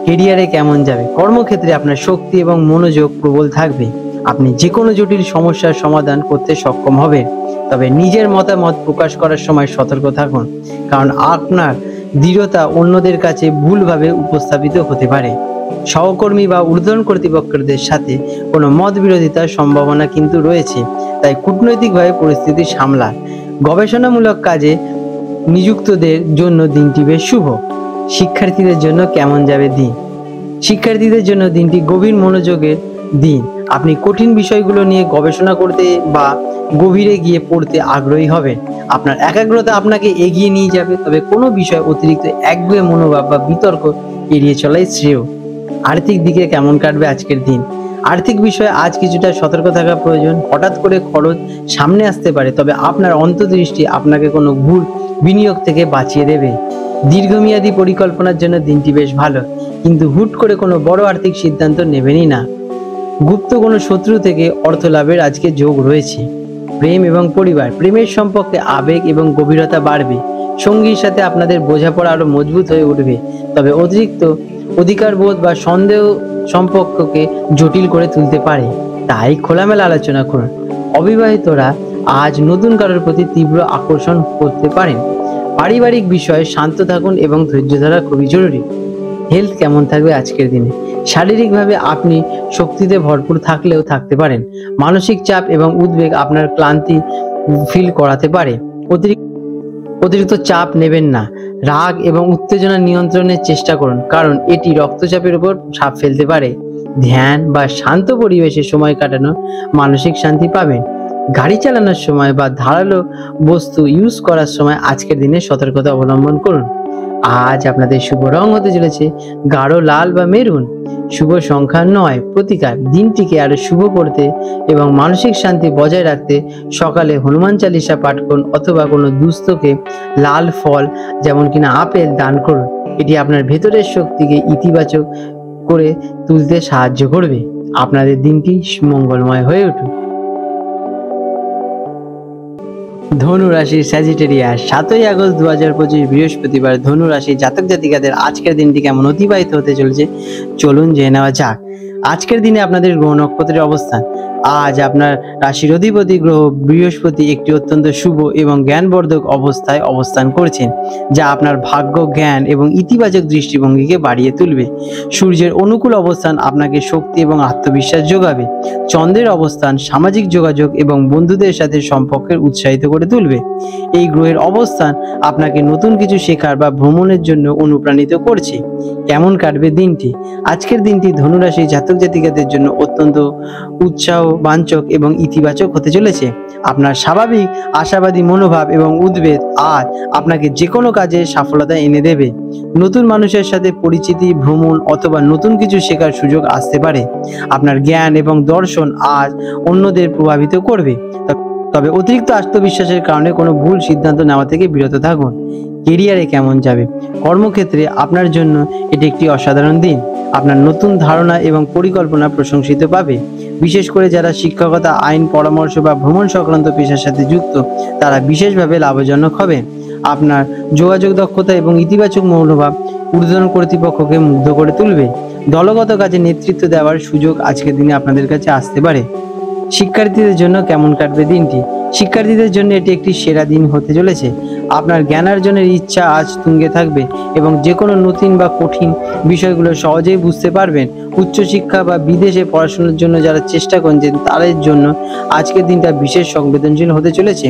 কেরিয়ারে কেমন যাবে? কর্মক্ষেত্রে আপনার শক্তি এবং মনোযোগ প্রবল থাকবে। আপনি যে কোনো জটিল সমস্যার সমাধান করতে সক্ষম হবেন। তবে নিজের মতামত প্রকাশ করার সময় সতর্ক থাকুন, কারণ আপনার দৃঢ়তা অন্যদের কাছে ভুলভাবে উপস্থাপিত হতে পারে। সহকর্মী বা ঊর্ধ্বতন কর্তৃপক্ষদের সাথে কোনো মত বিরোধিতার সম্ভাবনা কিন্তু রয়েছে, তাই কূটনৈতিকভাবে পরিস্থিতি সামলান। গবেষণামূলক কাজে নিযুক্তদের জন্য দিনটি বেশ শুভ। শিক্ষার্থীদের জন্য কেমন যাবে দিন? শিক্ষার্থীদের জন্য দিনটি গভীর মনোযোগের দিন। আপনি কঠিন বিষয়গুলো নিয়ে গবেষণা করতে বা গভীরে গিয়ে পড়তে আগ্রহী হবেন। আপনার একাগ্রতা আপনাকে এগিয়ে নিয়ে যাবে, তবে কোনো বিষয় অতিরিক্ত একগুঁয়ে মনোভাব বা বিতর্ক এড়িয়ে চলাই শ্রেয়। আর্থিক দিকে কেমন কাটবে আজকের দিন? আর্থিক বিষয়ে আজ কিছুটা সতর্ক থাকা প্রয়োজন। হঠাৎ করে খরচ সামনে আসতে পারে, তবে আপনার অন্তর্দৃষ্টি আপনাকে কোনো ভুল বিনিয়োগ থেকে বাঁচিয়ে দেবে। দীর্ঘমেয়াদী পরিকল্পনার জন্য দিনটি বেশ ভালো, কিন্তু হুট করে কোনো বড় আর্থিক সিদ্ধান্ত নেবেনই না। গুপ্ত কোনো শত্রু থেকে অর্থ লাভের আজকে যোগ রয়েছে। প্রেম এবং পরিবার, প্রেমের সম্পর্কে আবেগ এবং গভীরতা বাড়বে। সঙ্গীর সাথে আপনাদের বোঝাপড়া আরো মজবুত হয়ে উঠবে, তবে অতিরিক্ত অধিকারবোধ বা সন্দেহ সম্পর্ককে জটিল করে তুলতে পারে, তাই খোলামেলা আলোচনা করুন। অবিবাহিতরা আজ নতুন কারোর প্রতি তীব্র আকর্ষণ করতে পারেন। পারিবারিক বিষয়ে শান্ত থাকুন এবং ধৈর্য ধরা খুবই জরুরি। হেলথ কেমন থাকবে আজকের দিনে? শারীরিকভাবে আপনি শক্তিতে ভরপুর থাকলেও থাকতে পারেন। মানসিক চাপ এবং উদ্বেগ আপনার ক্লান্তি ফিল করাতে পারে। অতিরিক্ত চাপ নেবেন না। রাগ এবং উত্তেজনা নিয়ন্ত্রণের চেষ্টা করুন, কারণ এটি রক্তচাপের উপর ছাপ ফেলতে পারে। ধ্যান বা শান্ত পরিবেশে সময় কাটানো মানসিক শান্তি পাবেন। গাড়ি চালানোর সময় বা ধারালো বস্তু ইউজ করার সময় আজকের দিনে সতর্কতা অবলম্বন করুন। আজ আপনাদের শুভ রং হতে চলেছে গাঢ় লাল বা মেরুন। শুভ সংখ্যা 9। প্রতিকার, দিনটিকে আরো শুভ করতে এবং মানসিক শান্তি বজায় রাখতে সকালে হনুমান চালিসা পাঠ করুন, অথবা কোনো দুস্থকে লাল ফল যেমন কিনা আপেল দান করুন। এটি আপনার ভেতরের শক্তিকে ইতিবাচক করে তুলতে সাহায্য করবে। আপনাদের দিনটি মঙ্গলময় হয়ে উঠুক। ধনু রাশির স্যাজিটেরিয়াস, 7ই আগস্ট 2025 বৃহস্পতিবার ধনু রাশির জাতক জাতিকাদের আজকের দিনটি কেমন অতিবাহিত হতে চলেছে চলুন জেনে নেওয়া যাক। আজকের দিনে আপনাদের গ্রহ নক্ষত্রের অবস্থান। আজ আপনার রাশির অধিপতি গ্রহ বৃহস্পতি একটি অত্যন্ত শুভ এবং জ্ঞানবর্ধক অবস্থায় অবস্থান করছেন, যা আপনার ভাগ্য, জ্ঞান এবং ইতিবাচক দৃষ্টিভঙ্গিকে বাড়িয়ে তুলবে। সূর্যের অনুকূল অবস্থান আপনাকে শক্তি এবং আত্মবিশ্বাস যোগাবে। চন্দ্রের অবস্থান সামাজিক যোগাযোগ এবং বন্ধুদের সাথে সম্পর্কের উৎসাহিত করে তুলবে। এই গ্রহের অবস্থান আপনাকে নতুন কিছু শেখার বা ভ্রমণের জন্য অনুপ্রাণিত করছে। কেমন কাটবে দিনটি? আজকের দিনটি ধনুরাশি জাতক জাতিকাদের জন্য অত্যন্ত উৎসাহ বাঞ্চক এবং ইতিবাচক হতে চলেছে। আপনার স্বাভাবিক আশাবাদী মনোভাব এবং উদ্বেগ আজ আপনাকে যে কোনো কাজে সফলতা এনে দেবে। নতুন মানুষের সাথে পরিচিতি, ভ্রমণ অথবা নতুন কিছু শেখার সুযোগ আসতে পারে। আপনার জ্ঞান এবং দর্শন আজ অন্যদের প্রভাবিত করবে, তবে অতিরিক্ত আত্মবিশ্বাসের কারণে কোনো ভুল সিদ্ধান্ত নেওয়া থেকে বিরত থাকুন। কেরিয়ারে কেমন যাবে? কর্মক্ষেত্রে আপনার জন্য এটি একটি অসাধারণ দিন। আপনার নতুন ধারণা এবং পরিকল্পনা প্রশংসিত পাবে। বিশেষ করে যারা শিক্ষকতা, আইন, পরামর্শ বা ভ্রমণ সংক্রান্ত পেশার সাথে যুক্ত, তারা বিশেষভাবে লাভজনক হবেন। আপনার যোগাযোগ দক্ষতা এবং ইতিবাচক মনোভাব ঊর্ধ্বতন কর্তৃপক্ষকে মুগ্ধ করে তুলবে। দলগত কাজে নেতৃত্ব দেওয়ার সুযোগ আজকের দিনে আপনাদের কাছে আসতে পারে। শিক্ষার্থীদের জন্য কেমন কাটবে দিনটি? শিক্ষার্থীদের জন্য এটি একটি সেরা দিন হতে চলেছে। আপনার জ্ঞানার্জনের ইচ্ছা আজ তুঙ্গে থাকবে এবং যে কোনো নতুন বা কঠিন বিষয়গুলো সহজেই বুঝতে পারবেন। উচ্চশিক্ষা বা বিদেশে পড়াশোনার জন্য যারা চেষ্টা করছেন তাদের জন্য আজকের দিনটা বিশেষ সংবেদনশীল হতে চলেছে।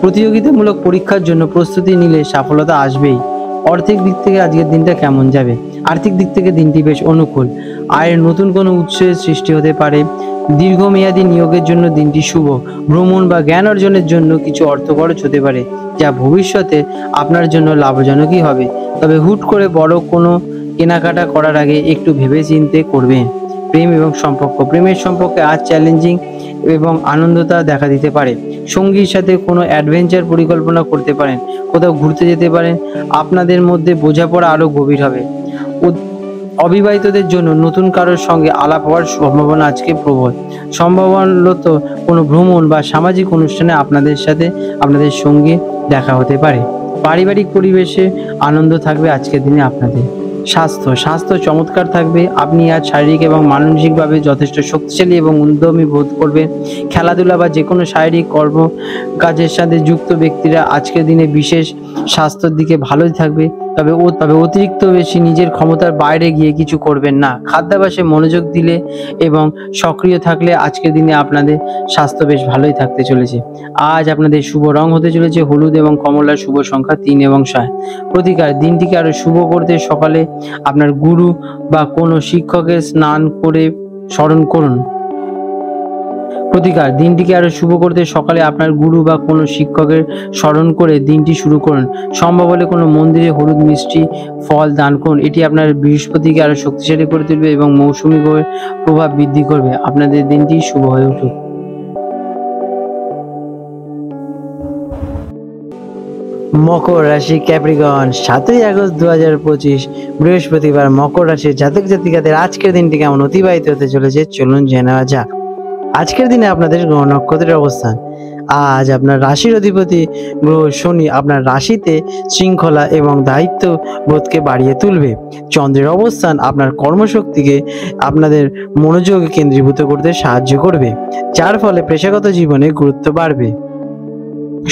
প্রতিযোগিতামূলক পরীক্ষার জন্য প্রস্তুতি নিলে সফলতা আসবেই। আর্থিক দিক থেকে আজকের দিনটা কেমন যাবে? আর্থিক দিক থেকে দিনটি বেশ অনুকূল। আয়ের নতুন কোনো উৎসের সৃষ্টি হতে পারে। দীর্ঘমেয়াদী নিয়োগের জন্য দিনটি শুভ। ভ্রমণ বা জ্ঞান অর্জনের জন্য কিছু অর্থ খরচ হতে পারে, যা ভবিষ্যতে আপনার জন্য লাভজনকই হবে। তবে হুট করে বড় কোনো কেনাকাটা করার আগে একটু ভেবেচিন্তে করবেন। প্রেম এবং সম্পর্ক, প্রেমের সম্পর্কে আজ চ্যালেঞ্জিং এবং আনন্দতা দেখা দিতে পারে। সঙ্গীর সাথে কোনো অ্যাডভেঞ্চার পরিকল্পনা করতে পারেন, কোথাও ঘুরতে যেতে পারেন। আপনাদের মধ্যে বোঝাপড়া আরও গভীর হবে। অবিবাহিতদের জন্য নতুন কারোর সঙ্গে আলাপ হওয়ার সম্ভাবনা আজকে প্রবল। সম্ভবত কোনো ভ্রমণ বা সামাজিক অনুষ্ঠানে আপনাদের সঙ্গে দেখা হতে পারে। পারিবারিক পরিবেশে আনন্দ থাকবে আজকের দিনে আপনাদের। স্বাস্থ্য চমৎকার থাকবে। আপনি আজ শারীরিক এবং মানসিকভাবে যথেষ্ট শক্তিশালী এবং উদ্যমী বোধ করবেন। খেলাধুলা বা যে কোনো শারীরিক কর্ম কাজের সাথে যুক্ত ব্যক্তিরা আজকের দিনে বিশেষ স্বাস্থ্যের দিকে ভালোই থাকবে। তবে অতিরিক্ত বেশি নিজের ক্ষমতার বাইরে গিয়ে কিছু করবেন না। খাদ্যাভ্যাসে মনোযোগ দিলে এবং সক্রিয় থাকলে আজকের দিনে আপনাদের স্বাস্থ্য বেশ ভালোই থাকতে চলেছে। আজ আপনাদের শুভ রং হতে চলেছে হলুদ এবং কমলা। শুভ সংখ্যা 3 এবং 7। প্রতিকার, দিনটিকে আরো শুভ করতে সকালে আপনার গুরু বা কোনো শিক্ষকের স্নান করে স্মরণ করুন। প্রতিকার, দিনটিকে আরো শুভ করতে সকালে আপনার গুরু বা কোনো শিক্ষকের স্মরণ করে দিনটি শুরু করুন। সম্ভব হলে কোনো মন্দিরে হলুদ মিষ্টি ফল দান করুন। এটি আপনার বৃহস্পতিকে আরো শক্তিশালী করে তুলবে এবং মৌসুমী গ্রহের প্রভাব বৃদ্ধি করবে। আপনাদের দিনটি শুভ হয়ে উঠুক। মকর রাশি, ক্যাপ্রিকন, 7ই আগস্ট 2025 বৃহস্পতিবার। মকর রাশির জাতক জাতিকাদের আজকের দিনটি কেমন অতিবাহিত হতে চলেছে চলুন জেনে নেওয়া যাক। আজকের দিনে আপনাদের গ্রহ নক্ষত্রের অবস্থান। আজ আপনার রাশির অধিপতি গ্রহ শনি আপনার রাশিতে শৃঙ্খলা এবং দায়িত্ব বোধকে বাড়িয়ে তুলবে। চন্দ্রের অবস্থান আপনার কর্মশক্তিকে আপনাদের মনোযোগ কেন্দ্রীভূত করতে সাহায্য করবে, যার ফলে পেশাগত জীবনে গুরুত্ব বাড়বে।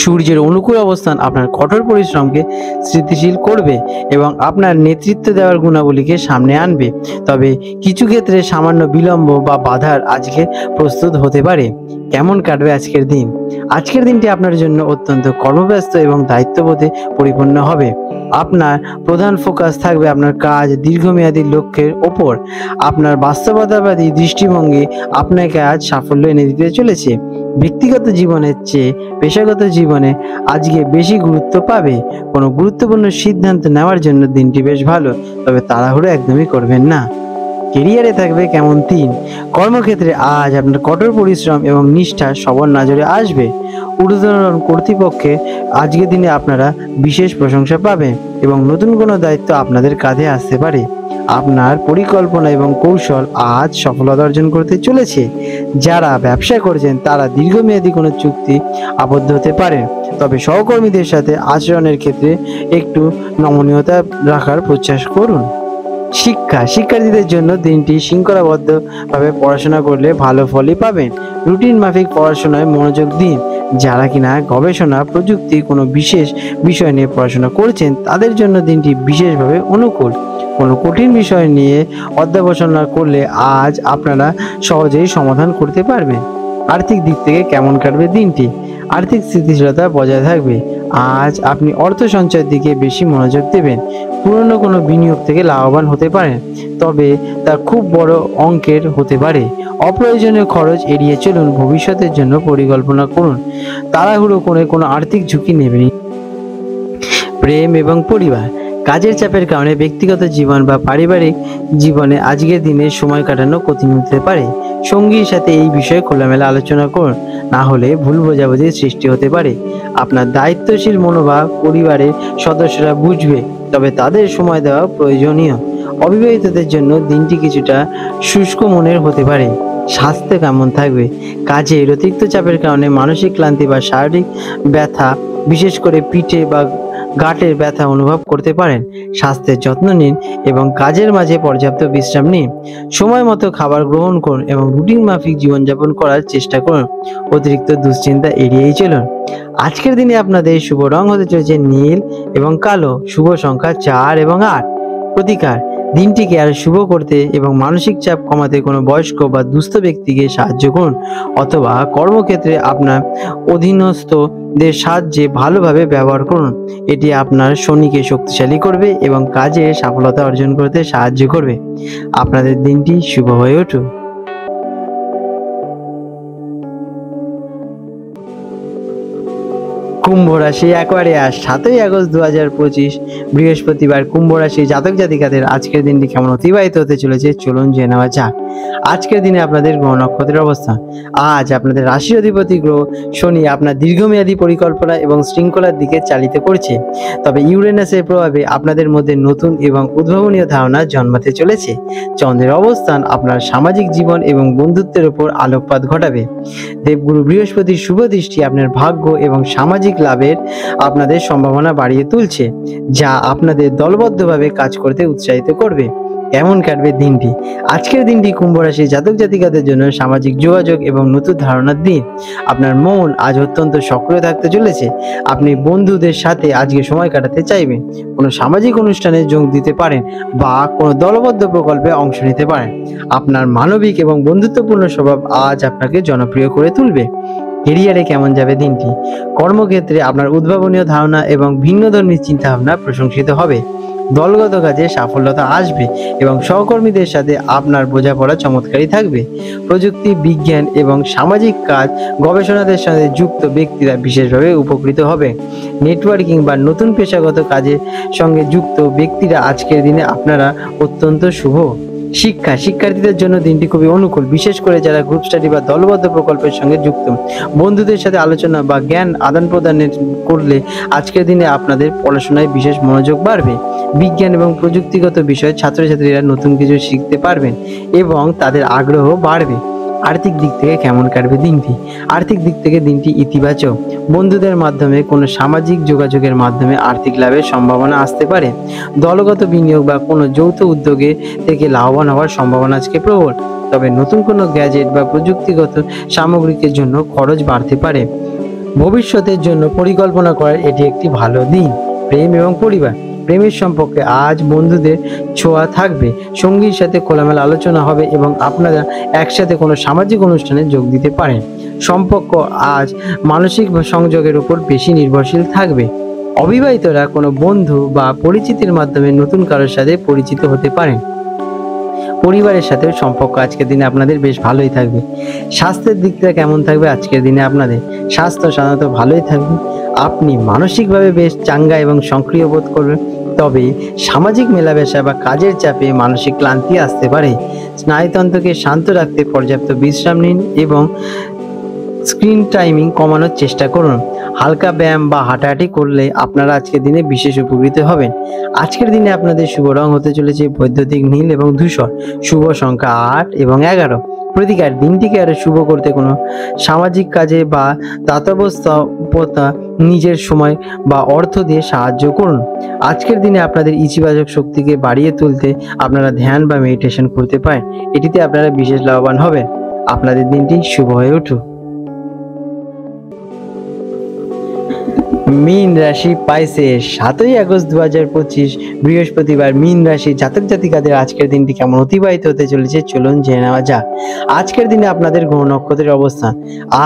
সূর্যের অনুকূল অবস্থান আপনার কঠোর পরিশ্রমকে স্থিতিশীল করবে এবং আপনার নেতৃত্ব দেওয়ার গুণাবলীকে সামনে আনবে। তবে কিছু ক্ষেত্রে সামান্য বিলম্ব বা বাধার আজকে প্রস্তুত হতে পারে। কেমন কাটবে আজকের দিন? আজকের দিনটি আপনার জন্য অত্যন্ত কর্মব্যস্ত এবং দায়িত্ববোধে পরিপূর্ণ হবে। আপনার প্রধান ফোকাস থাকবে আপনার কাজ, দীর্ঘমেয়াদী লক্ষ্যের ওপর। আপনার বাস্তবতাবাদী দৃষ্টিভঙ্গি আপনাকে আজ সাফল্য এনে দিতে চলেছে। ব্যক্তিগত জীবনের চেয়ে পেশাগত জীবনে আজকে বেশি গুরুত্ব পাবে। কোনো গুরুত্বপূর্ণ সিদ্ধান্ত নেওয়ার জন্য দিনটি বেশ ভালো, তবে তাড়াহুড়ো একদমই করবেন না। কেরিয়ারে থাকবে কেমন 3। কর্মক্ষেত্রে আজ আপনার কঠোর পরিশ্রম এবং নিষ্ঠা সবার নজরে আসবে। ঊর্ধ্বতন কর্তৃপক্ষে আজকের দিনে আপনারা বিশেষ প্রশংসা পাবেন এবং নতুন কোনো দায়িত্ব আপনাদের কাঁধে আসতে পারে। আপনার পরিকল্পনা এবং কৌশল আজ সফলতা অর্জন করতে চলেছে। যারা ব্যবসা করছেন তারা দীর্ঘমেয়াদী কোনো চুক্তি আবদ্ধ হতে পারেন, তবে সহকর্মীদের সাথে আচরণের ক্ষেত্রে একটু নমনীয়তা রাখার প্রচেষ্টা করুন। শিক্ষার্থীদের জন্য দিনটি শৃঙ্খলাবদ্ধভাবে পড়াশোনা করলে ভালো ফলই পাবেন। রুটিন মাফিক পড়াশোনায় মনোযোগ দিন। যারা কিনা গবেষণা প্রযুক্তি কোনো বিশেষ বিষয় নিয়ে পড়াশোনা করছেন তাদের জন্য দিনটি বিশেষভাবে অনুকূল। কোনো কঠিন বিষয় নিয়ে অধ্যবসায় করলে আজ আপনারা সহজেই সমাধান করতে পারবেন। আর্থিক দিক থেকে কেমন কাটবে দিনটি? আর্থিক স্থিতিশীলতা বজায় থাকবে। আজ আপনি অর্থ সঞ্চয়ের দিকে বেশি মনোযোগ দেবেন। পুরনো কোনো বিনিয়োগ থেকে লাভবান হতে পারেন, তবে তা খুব বড় অঙ্কের হতে পারে। অপ্রয়োজনীয় খরচ এড়িয়ে চলুন। ভবিষ্যতের জন্য পরিকল্পনা করুন। তাড়াহুড়ো করে কোনো আর্থিক ঝুঁকি নেবেন। প্রেম এবং পরিবার, কাজের চাপের কারণে ব্যক্তিগত জীবন বা পারিবারিক জীবনে আজকের দিনে সময় কাটানো কঠিন হতে পারে। সঙ্গীর সাথে এই বিষয়ে খোলামেলা আলোচনা করুন, না হলে ভুল বোঝাবুঝির সৃষ্টি হতে পারে। আপনার দায়িত্বশীল মনোভাব পরিবারের সদস্যরা বুঝবে, তবে তাদের সময় দেওয়া প্রয়োজনীয়। অবিবাহিতদের জন্য দিনটি কিছুটা শুষ্ক মনের হতে পারে। স্বাস্থ্য কেমন থাকবে? কাজের অতিরিক্ত চাপের কারণে মানসিক ক্লান্তি বা শারীরিক ব্যথা, বিশেষ করে পিঠে বা গাঁটের ব্যথা অনুভব করতে পারেন। স্বাস্থ্যের যত্ন নিন এবং কাজের মাঝে পর্যাপ্ত বিশ্রাম নিন। সময় মতো খাবার গ্রহণ করুন এবং রুটিন মাফিক জীবনযাপন করার চেষ্টা করুন। অতিরিক্ত দুশ্চিন্তা এড়িয়েই চলুন। আজকের দিনে আপনাদের শুভ রং হতে চলেছে নীল এবং কালো। শুভ সংখ্যা 4 এবং 8। প্রতিকার, দিনটিকে আরো শুভ করতে এবং মানসিক চাপ কমাতে কোনো বয়স্ক বা দুস্থ ব্যক্তিকে সাহায্য করুন, অথবা কর্মক্ষেত্রে আপনার অধীনস্থদের সাহায্যে ভালোভাবে ব্যবহার করুন। এটি আপনার শনিকে শক্তিশালী করবে এবং কাজে সফলতা অর্জন করতে সাহায্য করবে। আপনাদের দিনটি শুভ হয়ে উঠুক। কুম্ভ রাশি অ্যাকোয়ারিয়াস, 7ই আগস্ট 2025 বৃহস্পতিবার। কুম্ভ রাশি জাতক জাতিকাদের আজকের দিনটি কেমন অতিবাহিত হতে চলেছে চলুন জেনে নেওয়া যাক। আজকের দিনে আপনাদের গ্রহ নক্ষত্রের অবস্থান। আজ আপনাদের রাশির অধিপতি গ্রহ শনি আপনার দীর্ঘমেয়াদী পরিকল্পনা এবং শৃঙ্খলার দিকে চালিত করছে, তবে ইউরেনাসের প্রভাবে আপনাদের মধ্যে নতুন এবং উদ্ভাবনীয় ধারণা জন্মাতে চলেছে। চন্দ্রের অবস্থান আপনার সামাজিক জীবন এবং বন্ধুত্বের উপর আলোকপাত ঘটাবে। দেবগুরু বৃহস্পতির শুভ দৃষ্টি আপনার ভাগ্য এবং সামাজিক লাভের আপনাদের সম্ভাবনা বাড়িয়ে তুলছে, যা আপনাদের দলবদ্ধভাবে কাজ করতে উৎসাহিত করবে। কেমন কাটবে দিনটি? আজকের দিনটি কুম্ভ রাশি জাতক জাতিকাদের জন্য সামাজিক যোগাযোগ এবং নতুন ধারণার দিন। আপনার মন আজ অত্যন্ত সক্রিয় থাকতে চলেছে। আপনি বন্ধুদের সাথে আজকে সময় কাটাতে চাইবেন, কোনো সামাজিক অনুষ্ঠানে যোগ দিতে পারেন বা কোনো দলবদ্ধ প্রকল্পে অংশ নিতে পারেন। আপনার মানবিক এবং বন্ধুত্বপূর্ণ স্বভাব আজ আপনাকে জনপ্রিয় করে তুলবে। কেরিয়ারে কেমন যাবে দিনটি? কর্মক্ষেত্রে আপনার উদ্ভাবনীয় ধারণা এবং ভিন্নধর্মী চিন্তাভাবনা প্রশংসিত হবে। দলগত কাজে সাফল্যতা আসবে এবং সহকর্মীদের সাথে আপনার বোঝাপড়া চমৎকারী থাকবে। প্রযুক্তি, বিজ্ঞান এবং সামাজিক কাজ গবেষণাদের সাথে যুক্ত ব্যক্তিরা বিশেষভাবে উপকৃত হবে। নেটওয়ার্কিং বা নতুন পেশাগত কাজের সঙ্গে যুক্ত ব্যক্তিরা আজকের দিনে আপনারা অত্যন্ত শুভ। শিক্ষার্থীদের জন্য দিনটি খুবই অনুকূল, বিশেষ করে যারা গ্রুপ স্টাডি বা দলবদ্ধ প্রকল্পের সঙ্গে যুক্ত। বন্ধুদের সাথে আলোচনা বা জ্ঞান আদান প্রদানের করলে আজকের দিনে আপনাদের পড়াশোনায় বিশেষ মনোযোগ বাড়বে। বিজ্ঞান এবং প্রযুক্তিগত বিষয়ে ছাত্রছাত্রীরা নতুন কিছু শিখতে পারবেন এবং তাদের আগ্রহ বাড়বে। আর্থিক দিক থেকে কেমন কাটবে দিনটি? আর্থিক দিক থেকে দিনটি ইতিবাচক। বন্ধুদের মাধ্যমে কোনো সামাজিক যোগাযোগের মাধ্যমে আর্থিক লাভের সম্ভাবনা আসতে পারে। দলগত বিনিয়োগ বা কোনো যৌথ উদ্যোগে থেকে লাভবান হওয়ার সম্ভাবনা আজকে প্রবল, তবে নতুন কোনো গ্যাজেট বা প্রযুক্তিগত সামগ্রীর জন্য খরচ বাড়তে পারে। ভবিষ্যতের জন্য পরিকল্পনা করার এটি একটি ভালো দিন। প্রেম এবং পরিবার, প্রেমের সম্পর্কে আজ বন্ধুদের ছোঁয়া থাকবে। সঙ্গীর সাথে খোলামেলা আলোচনা হবে এবং আপনারা একসাথে কোনো সামাজিক অনুষ্ঠানে যোগ দিতে পারেন। সম্পর্ক আজ মানসিক সংযোগের উপর বেশি নির্ভরশীল থাকবে। অবিবাহিতরা কোনো বন্ধু বা পরিচিতির মাধ্যমে নতুন কারোর সাথে পরিচিত হতে পারেন। পরিবারের সাথে সম্পর্ক আজকের দিনে আপনাদের বেশ ভালোই থাকবে। স্বাস্থ্যের দিকটা কেমন থাকবে আজকের দিনে? আপনাদের স্বাস্থ্য সাধারণত ভালোই থাকবে। আপনি মানসিকভাবে বেশ চাঙ্গা এবং সক্রিয় বোধ করবেন, তবে সামাজিক মেলামেশা বা কাজের চাপে মানসিক ক্লান্তি আসতে পারে। স্নায়ুতন্ত্রকে শান্ত রাখতে পর্যাপ্ত বিশ্রাম নিন এবং স্ক্রিন টাইমিং কমানোর চেষ্টা করুন। হালকা ব্যায়াম বা হাঁটাহাঁটি করলে আপনারা আজকের দিনে বিশেষ উপকৃত হবেন। আজকের দিনে আপনাদের শুভ রং হতে চলেছে বৈদ্যুতিক নীল এবং ধূসর। শুভ সংখ্যা 8 এবং 11। প্রতিকার, দিনটিকে আরো শুভ করতে কোনো সামাজিক কাজে বা দাতব্যতা নিজের সময় বা অর্থ দিয়ে সাহায্য করুন। আজকের দিনে আপনাদের ইতিবাচক শক্তিকে বাড়িয়ে তুলতে আপনারা ধ্যান বা মেডিটেশন করতে পারেন। এটিতে আপনারা বিশেষ লাভবান হবেন। আপনাদের দিনটি শুভ হয়ে উঠুক। মীন রাশি পাইসেস, 7ই আগস্ট 2025 বৃহস্পতিবার। মীন রাশি জাতক জাতিকাদের আজকের দিনটি কেমন অতিবাহিত হতে চলেছে চলুন জেনে নেওয়া যাক। আজকের দিনে আপনাদের গ্রহ নক্ষত্রের অবস্থান।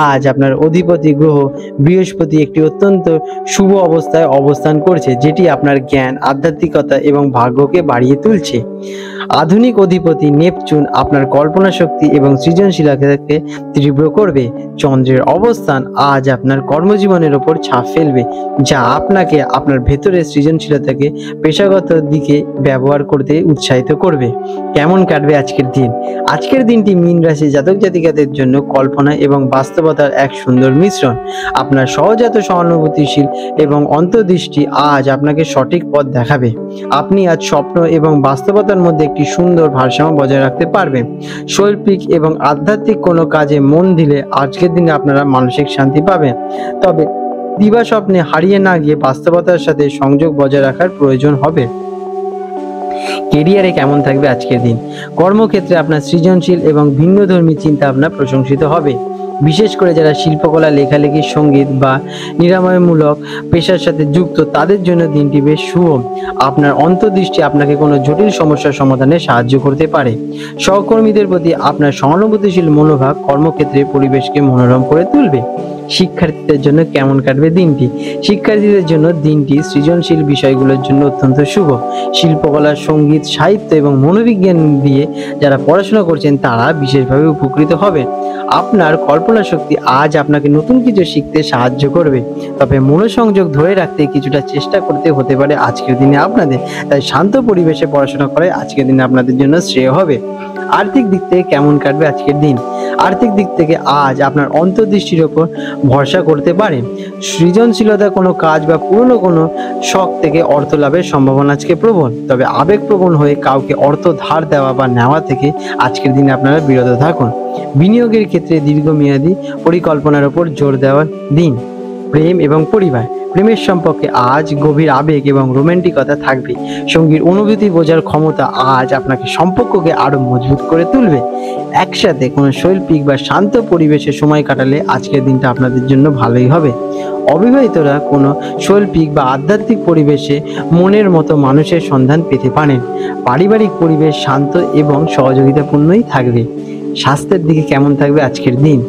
আজ আপনার অধিপতি গ্রহ বৃহস্পতি একটি অত্যন্ত শুভ অবস্থায় অবস্থান করছে, যেটি আপনার জ্ঞান, আধ্যাত্মিকতা এবং ভাগ্যকে বাড়িয়ে তুলছে। আধুনিক অধিপতি নেপচুন আপনার কল্পনা শক্তি এবং সৃজনশীলতাকে তীব্র করবে। চন্দ্রের অবস্থান আজ আপনার কর্মজীবনের ওপর ছাপ ফেলবে, যা আপনাকে আপনার ভেতরের সৃজনশীলতাকে পেশাগত দিকে ব্যবহার করতে উৎসাহিত করবে। কেমন কাটবে আজকের দিন? আজকের দিনটি মীন রাশি জাতক জাতিকাদের জন্য কল্পনা এবং বাস্তবতার এক সুন্দর মিশ্রণ। আপনার সহজাত সহানুভূতিশীল এবং অন্তর্দৃষ্টি আজ আপনাকে সঠিক পথ দেখাবে। আপনি আজ স্বপ্ন এবং বাস্তবতার মধ্যে একটি সুন্দর ভারসাম্য বজায় রাখতে পারবেন। শৈল্পিক এবং আধ্যাত্মিক কোনো কাজে মন দিলে আজকের দিনে আপনারা মানসিক শান্তি পাবেন, তবে দিবা স্বপ্নে হারিয়ে না গিয়ে বাস্তবতার সাথে সংযোগ বজায় রাখার প্রয়োজন হবে। কেরিয়ারে কেমন থাকবে আজকের দিন? কর্মক্ষেত্রে আপনার সৃজনশীল এবং ভিন্নধর্মী চিন্তা ভাবনা প্রশংসিত হবে। বিশেষ করে যারা শিল্পকলা, লেখালেখি, সঙ্গীত বা নিরাময়মূলক পেশার সাথে যুক্ত তাদের জন্য দিনটি বেশ শুভ। আপনার অন্তর্দৃষ্টি আপনাকে কোনো জটিল সমস্যার সমাধানে সাহায্য করতে পারে। সহকর্মীদের প্রতি আপনার সহানুভূতিশীল মনোভাব কর্মক্ষেত্রে পরিবেশকে মনোরম করে তুলবে। শিক্ষার্থীদের জন্য কেমন কাটবে দিনটি? শিক্ষার্থীদের জন্য দিনটি সৃজনশীল বিষয়গুলোর জন্য অত্যন্ত শুভ। শিল্পকলা, সঙ্গীত, সাহিত্য এবং মনোবিজ্ঞান দিয়ে যারা পড়াশোনা করছেন তারা বিশেষভাবে উপকৃত হবে। আপনার কল্পনা শক্তি আজ আপনাকে নতুন কিছু শিখতে সাহায্য করবে, তবে মনোসংযোগ ধরে রাখতে কিছুটা চেষ্টা করতে হতে পারে আজকের দিনে আপনাদের। তাই শান্ত পরিবেশে পড়াশোনা করে আজকের দিনে আপনাদের জন্য শ্রেয় হবে। আর্থিক দিক থেকে কেমন কাটবে আজকের দিন? আর্থিক দিক থেকে আজ আপনার অন্তর্দৃষ্টির ওপর ভরসা করতে পারেন। সৃজনশীলতা, কোনো কাজ বা পুরনো কোনো শখ থেকে অর্থ লাভের সম্ভাবনা আজকে প্রবল, তবে আবেগপ্রবণ হয়ে কাউকে অর্থ ধার দেওয়া বা নেওয়া থেকে আজকের দিনে আপনারা বিরত থাকুন। বিনিয়োগের ক্ষেত্রে দীর্ঘমেয়াদী পরিকল্পনার ওপর জোর দেওয়ার দিন। প্রেম এবং পরিবার, প্রেমের সম্পর্কে আজ গভীর আবেগ এবং রোমান্টিকতা থাকবে। সঙ্গীর অনুভূতি বোঝার ক্ষমতা আজ আপনাকে সম্পর্ককে আরো মজবুত করে তুলবে। একসাথে কোনো শৈল্পিক বা শান্ত পরিবেশে সময় কাটালে আজকের দিনটা আপনাদের জন্য ভালোই হবে। অবিবাহিতরা কোনো শৈল্পিক বা আধ্যাত্মিক পরিবেশে মনের মতো মানুষের সন্ধান পেতে পারেন। পারিবারিক পরিবেশ শান্ত এবং সহযোগিতাপূর্ণই থাকবে। স্বাস্থ্যের দিকে কেমন থাকবে আজকের দিন?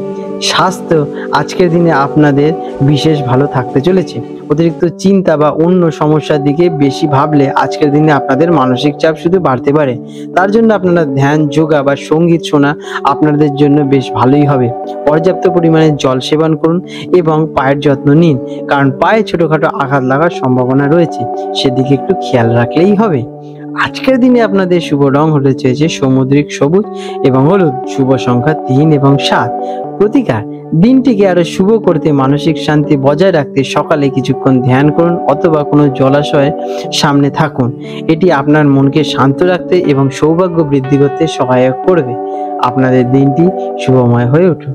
স্বাস্থ্য আজকের দিনে আপনাদের বিশেষ ভালো থাকতে চলেছে। অতিরিক্ত চিন্তা বা অন্য সমস্যার দিকে বেশি ভাবলে আজকের দিনে আপনাদের মানসিক চাপ শুধু বাড়তে পারে। তার জন্য আপনারা ধ্যান, যোগা বা সঙ্গীত শোনা আপনাদের জন্য বেশ ভালোই হবে। পর্যাপ্ত পরিমাণে জল সেবন করুন এবং পায়ের যত্ন নিন, কারণ পায়ে ছোটখাটো আঘাত লাগার সম্ভাবনা রয়েছে, সেদিকে একটু খেয়াল রাখলেই হবে। আজকের দিনে আপনাদের শুভ রং হতে চলেছে সমুদ্রিক সবুজ এবং হলুদ। শুভ সংখ্যা 3 এবং 7। প্রতিকার, দিনটিকে আরো শুভ করতে মানসিক শান্তি বজায় রাখতে সকালে কিছুক্ষণ ধ্যান করুন অথবা কোনো জলাশয়ের সামনে থাকুন। এটি আপনার মনকে শান্ত রাখতে এবং সৌভাগ্য বৃদ্ধি করতে সহায়ক করবে। আপনাদের দিনটি শুভময় হয়ে উঠুক।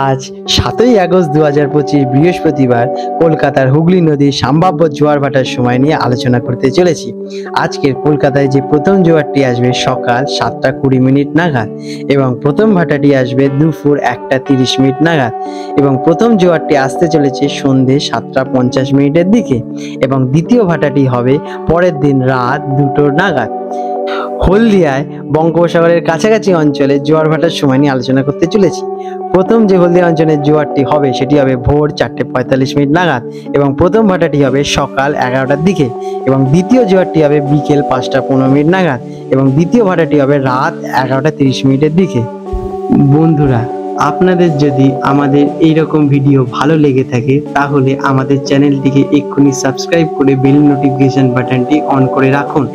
আজ 7ই আগস্ট 2025 বৃহস্পতিবার কলকাতার হুগলি নদীর সম্ভাব্য জোয়ার ভাটার সময় নিয়ে আলোচনা করতে চলেছি। আজকের কলকাতায় যে প্রথম জোয়ারটি আসবে সকাল 7:20 নাগাদ এবং প্রথম ভাটাটি আসবে দুপুর 1:30 নাগাদ এবং প্রথম জোয়ারটি আসতে চলেছে সন্ধে 7:50 দিকে এবং দ্বিতীয় ভাটাটি হবে পরের দিন রাত 2টো নাগাদ। হলদিয়ায় বঙ্গোপসাগরের কাছাকাছি অঞ্চলে জোয়ার ভাটার সময় নিয়ে আলোচনা করতে চলেছি। প্রথম যে হলদিয়া অঞ্চলের জোয়ারটি হবে সেটি হবে ভোর 4:45 নাগাদ এবং প্রথম ভাটাটি হবে সকাল 11টার দিকে এবং দ্বিতীয় জোয়ারটি হবে বিকেল 5:15 নাগাদ এবং দ্বিতীয় ভাটাটি হবে রাত 11:30 দিকে। বন্ধুরা, আপনাদের যদি আমাদের এইরকম ভিডিও ভালো লেগে থাকে তাহলে আমাদের চ্যানেলটিকে এক্ষুনি সাবস্ক্রাইব করে বেল নোটিফিকেশন বাটনটি অন করে রাখুন।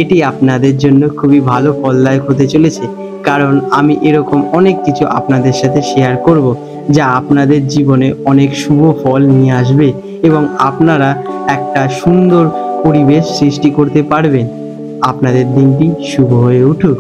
এটি আপনাদের জন্য খুবই ভালো ফলদায়ক হতে চলেছে, কারণ আমি এরকম অনেক কিছু আপনাদের সাথে শেয়ার করব যা আপনাদের জীবনে অনেক শুভ ফল নিয়ে আসবে এবং আপনারা একটা সুন্দর পরিবেশ সৃষ্টি করতে পারবেন। আপনাদের দিনটি শুভ হয়ে উঠুক।